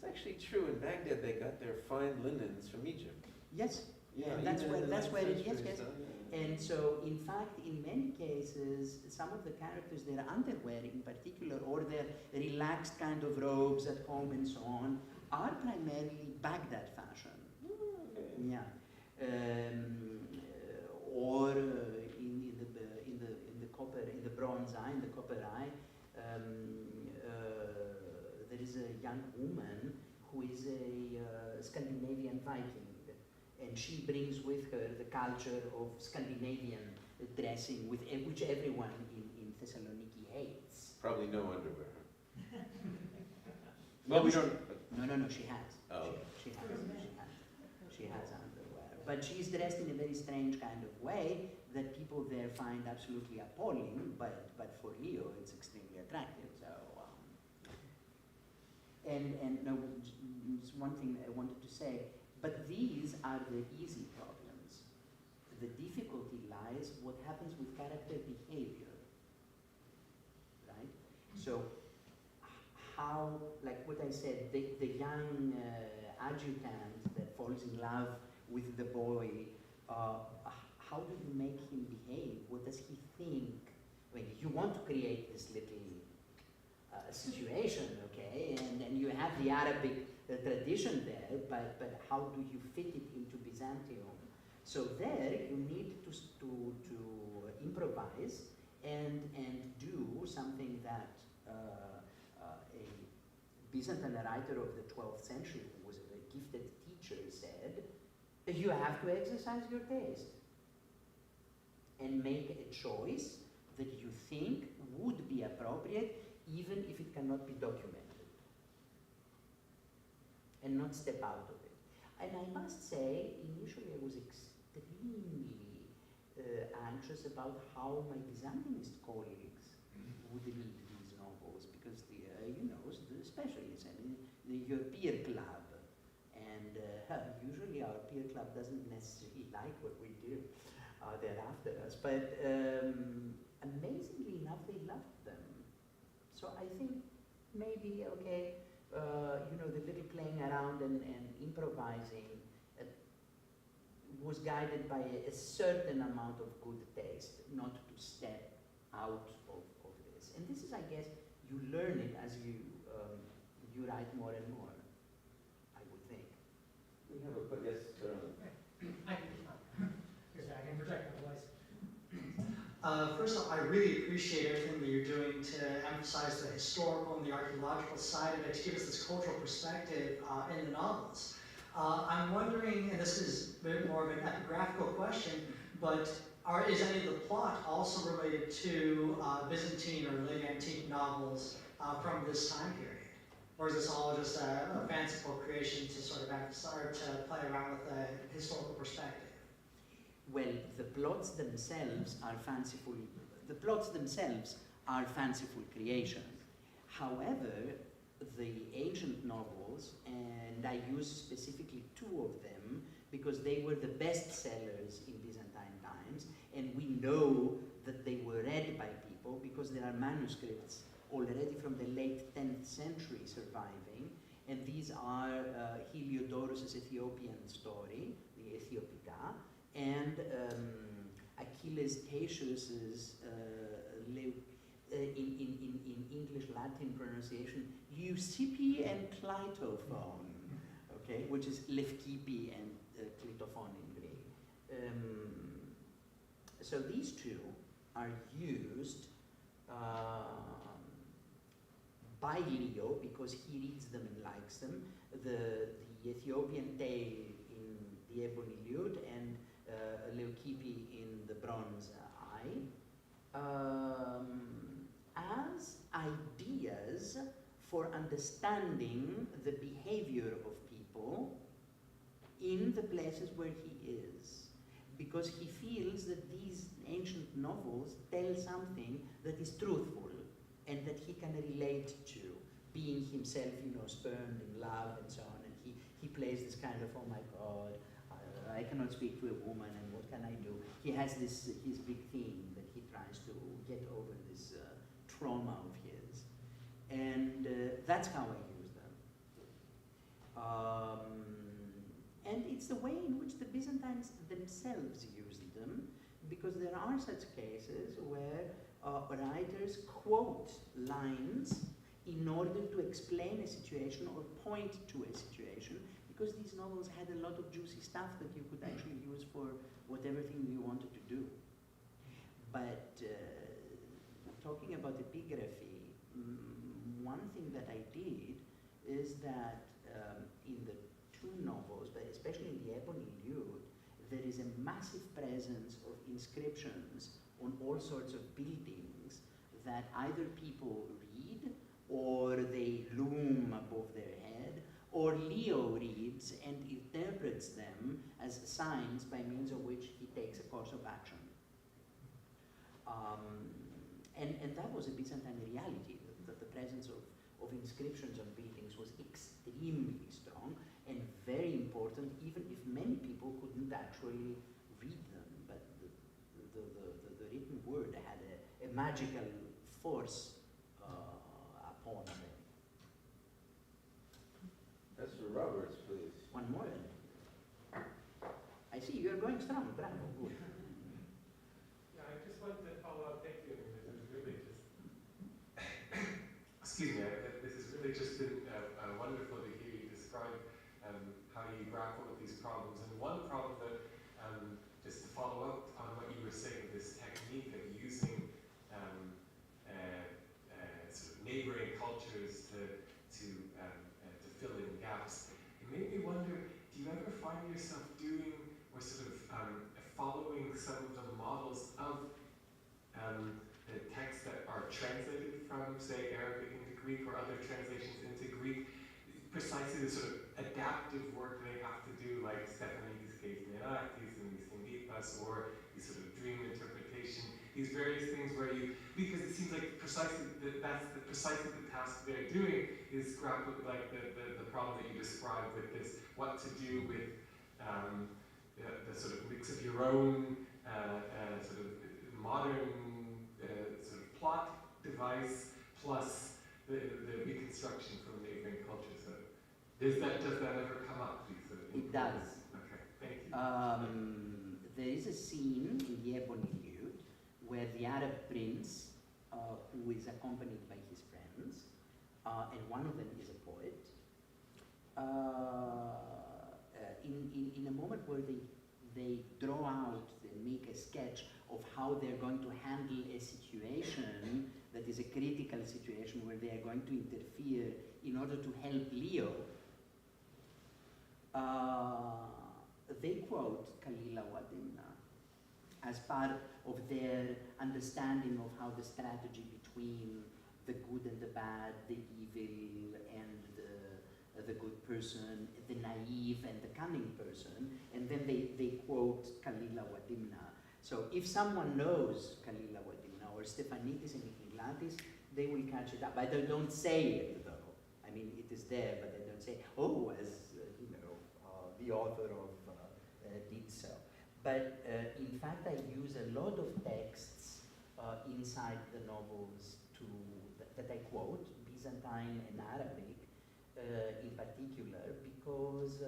actually true. In Baghdad, they got their fine linens from Egypt.
Yes,
Yeah,
that's
even
where,
in the
that's where it,
9th
yes,
century,
yes.
so, yeah.
And so, in fact, in many cases, some of the characters, their underwear in particular, or their relaxed kind of robes at home and so on, are primarily Baghdad fashion. Yeah. Or in the copper, in the bronze eye, in the copper eye, there is a young woman who is a Scandinavian Viking, and she brings with her the culture of Scandinavian dressing, which everyone in Thessaloniki hates.
Probably no underwear.
No,
Well, we don't.
No, she has.
Oh.
She has underwear. But she's dressed in a very strange kind of way that people there find absolutely appalling, but for Leo it's extremely attractive. So, and no, just one thing I wanted to say, but these are the easy problems. The difficulty lies what happens with character behavior, right? So how, like what I said, the young adjutant that falls in love with the boy, how do you make him behave? What does he think? I mean, you want to create this little situation, okay, and you have the Arabic tradition there, but how do you fit it into Byzantium? So there you need to improvise and do something that a Byzantine writer of the 12th century, who was a gifted teacher, said, you have to exercise your taste and make a choice that you think would be appropriate, even if it cannot be documented, and not step out of it. And I must say, initially I was extremely anxious about how my Byzantinist colleagues would read these novels, because the specialists, I mean, your peer club, and usually our peer club doesn't necessarily like what we do. They're after us, but amazingly enough, they loved them. So I think maybe, okay, the little playing around and improvising was guided by a certain amount of good taste, not to step out of this. And this is, I guess, you learn it as you write more and more, I would think.
We have a, but yes, certainly.
I can project my voice.
First of all, I really appreciate everything that you're doing to emphasize the historical and the archaeological side of it, to give us this cultural perspective in the novels. I'm wondering, and this is a bit more of an epigraphical question, but is any of the plot also related to Byzantine or late antique novels from this time period? Or is this all just a fanciful creation to sort of start to play around with a historical perspective?
Well, the plots themselves are fanciful. The plots themselves are fanciful creations. However, the ancient novels, and I use specifically two of them because they were the best sellers in Byzantine times, and we know that they were read by people because there are manuscripts already from the late 10th century surviving, and these are Heliodorus' Ethiopian story, the Ethiopita, and Achilles Tatius's in English Latin pronunciation, Leucippe and Clitophon, okay, which is Lefkipi and Clitophon in Greek. So these two are used by Leo because he reads them and likes them. The Ethiopian tale in the Ebony Lute and Leucippe in the Bronze Eye as ideas for understanding the behavior of people in the places where he is, because he feels that these ancient novels tell something that is truthful and that he can relate to, being himself, you know, spurned in love and so on, and he plays this kind of, oh my God, I cannot speak to a woman, and what can I do? He has his big theme that he tries to get over this trauma of his, and that's how I use them. And it's the way in which the Byzantines themselves used them, because there are such cases where writers quote lines in order to explain a situation or point to a situation, because these novels had a lot of juicy stuff that you could actually use for whatever thing you wanted to do. But talking about epigraphy, one thing that I did is that in the two novels, but especially in the Ebony Lute, there is a massive presence of inscriptions on all sorts of buildings that either people read or they loom above their head, or Leo reads and interprets them as signs by means of which he takes a course of action. And that was a Byzantine reality, that the presence of inscriptions on buildings was extremely strong and very important, even if many people couldn't actually read them. But the written word had a magical force upon them.
Mr. Roberts, please.
One more. I see you're going strong. Bravo. Good.
Yeah, I just wanted to follow up. Thank you. This is really just. Excuse me. This has really just been wonderful to hear you describe how you grapple with these problems. And one problem that, just to follow up on what you were saying, this technique of using sort of neighboring cultures to fill in gaps. It made me wonder, do you ever find yourself doing or sort of following some of the models of the texts that are translated from, say, Arabic into Greek or other translations into Greek, precisely the sort of adaptive work they have to do, like Stephanides case Merakis and Theophilos, or these sort of dream interpretation, these various things where you, because it seems like precisely precisely the task they're doing is grapple with like the problem that you described with this, what to do with the sort of mix of your own sort of modern sort of plot device plus the reconstruction from neighboring cultures. So does that ever come up, please?
It does.
Okay, thank you.
There is a scene in the Ebony Lute where the Arab prince who is accompanied by his friends, and one of them is a poet. In a moment where they draw out, they make a sketch of how they're going to handle a situation that is a critical situation where they are going to interfere in order to help Leo. They quote Kalila Wadimna as part of their understanding of how the strategy between the good and the bad, the evil and the good person, the naive and the cunning person, and then they quote Kalila Wadimna. So if someone knows Kalila Wadimna or Stephanitis and Epiglatis, they will catch it up. But they don't say it though. I mean, it is there, but they don't say, oh, as the author of did so. But in fact, I use a lot of texts inside the novels that I quote, Byzantine and Arabic in particular, because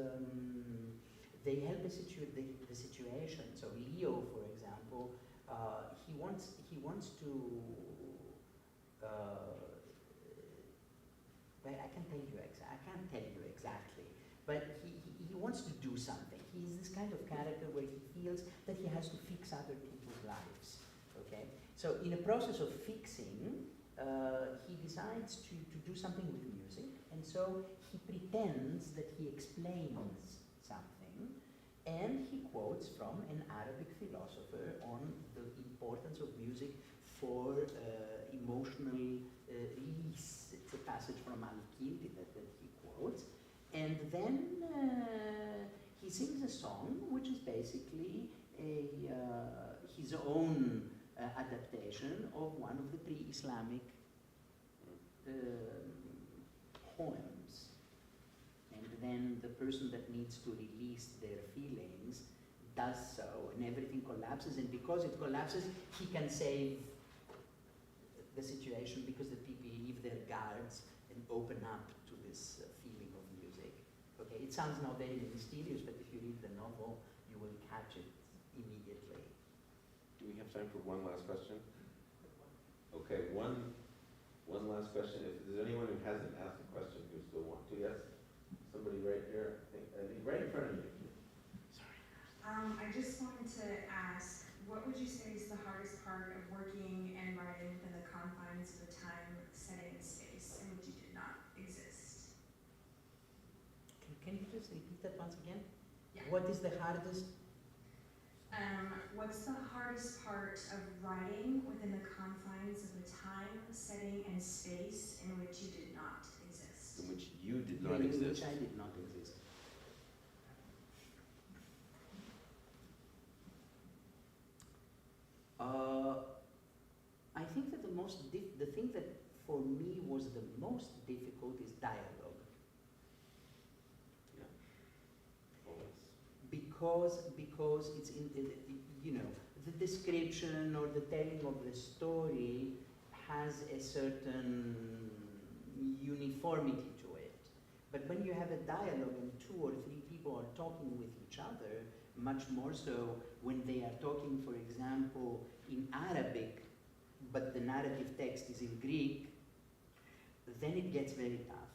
they help the situation. So Leo, for example, he wants to. Well, I can't tell you exactly, but he wants to do something. He's this kind of character where he feels that he has to fix other people's lives. Okay, so in a process of fixing, he decides to do something with music, and so he pretends that he explains something, and he quotes from an Arabic philosopher on the importance of music for emotional release. It's a passage from Al-Kindi that he quotes, and then he sings a song which is basically his own adaptation of one of the pre-Islamic poems. And then the person that needs to release their feelings does so, and everything collapses, and because it collapses, he can save the situation because the people leave their guards and open up to this feeling of music. Okay, it sounds now very mysterious, but if you read the novel, you will catch it immediately.
Do we have time for one last question? Okay, one last question. If there's anyone who hasn't asked a question who still want to, yes? Somebody right here, I think right in front of you. Sorry.
I just wanted to ask, what would you say is the hardest part of working and writing within the confines of a time, setting, and space in which you did not exist?
Can you just repeat that once again?
Yeah.
What is the hardest?
What's the hardest part of writing within the confines of a time, setting, and space in which you did not exist?
In which you did not
In
exist.
which I did not exist. I think that the thing that for me was the most difficult is dialogue.
Yeah. Always.
Because it's the description or the telling of the story has a certain uniformity to it. But when you have a dialogue and 2 or 3 people are talking with each other, much more so when they are talking, for example, in Arabic, but the narrative text is in Greek, then it gets very tough.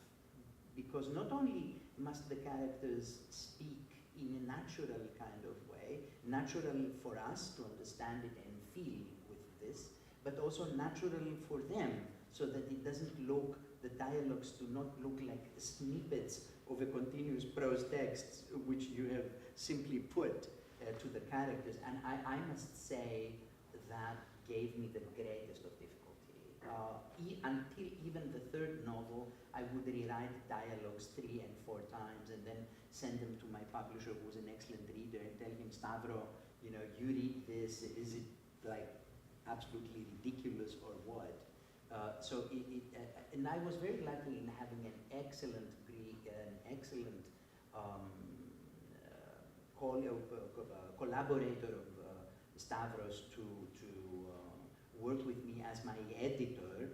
Because not only must the characters speak in a natural kind of way, natural for us to understand it and feel with this, but also natural for them, so that it doesn't look, the dialogues do not look like snippets of a continuous prose text which you have simply put to the characters. And I must say that gave me the greatest of difficulty. Until even the 3rd novel, I would rewrite dialogues 3 and 4 times and then send them to my publisher, who was an excellent reader, and tell him, Stavro, you read this, is it like absolutely ridiculous or what? And I was very lucky in having an excellent Greek, an excellent collaborator of Stavros to work with me as my editor,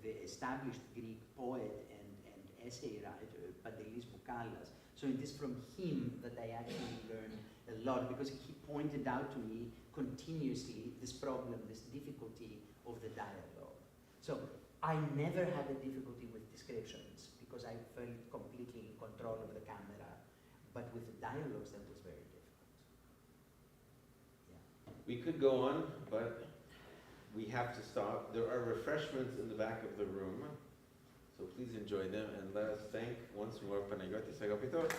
the established Greek poet and essay writer, Panagiotis. So it is from him that I actually learned a lot, because he pointed out to me continuously this problem, this difficulty of the dialogue. So I never had a difficulty with descriptions because I felt completely in control of the camera, but with the dialogues that was very difficult. Yeah.
We could go on, but we have to stop. There are refreshments in the back of the room, so please enjoy them, and let us thank once more Panagiotis Agapitos.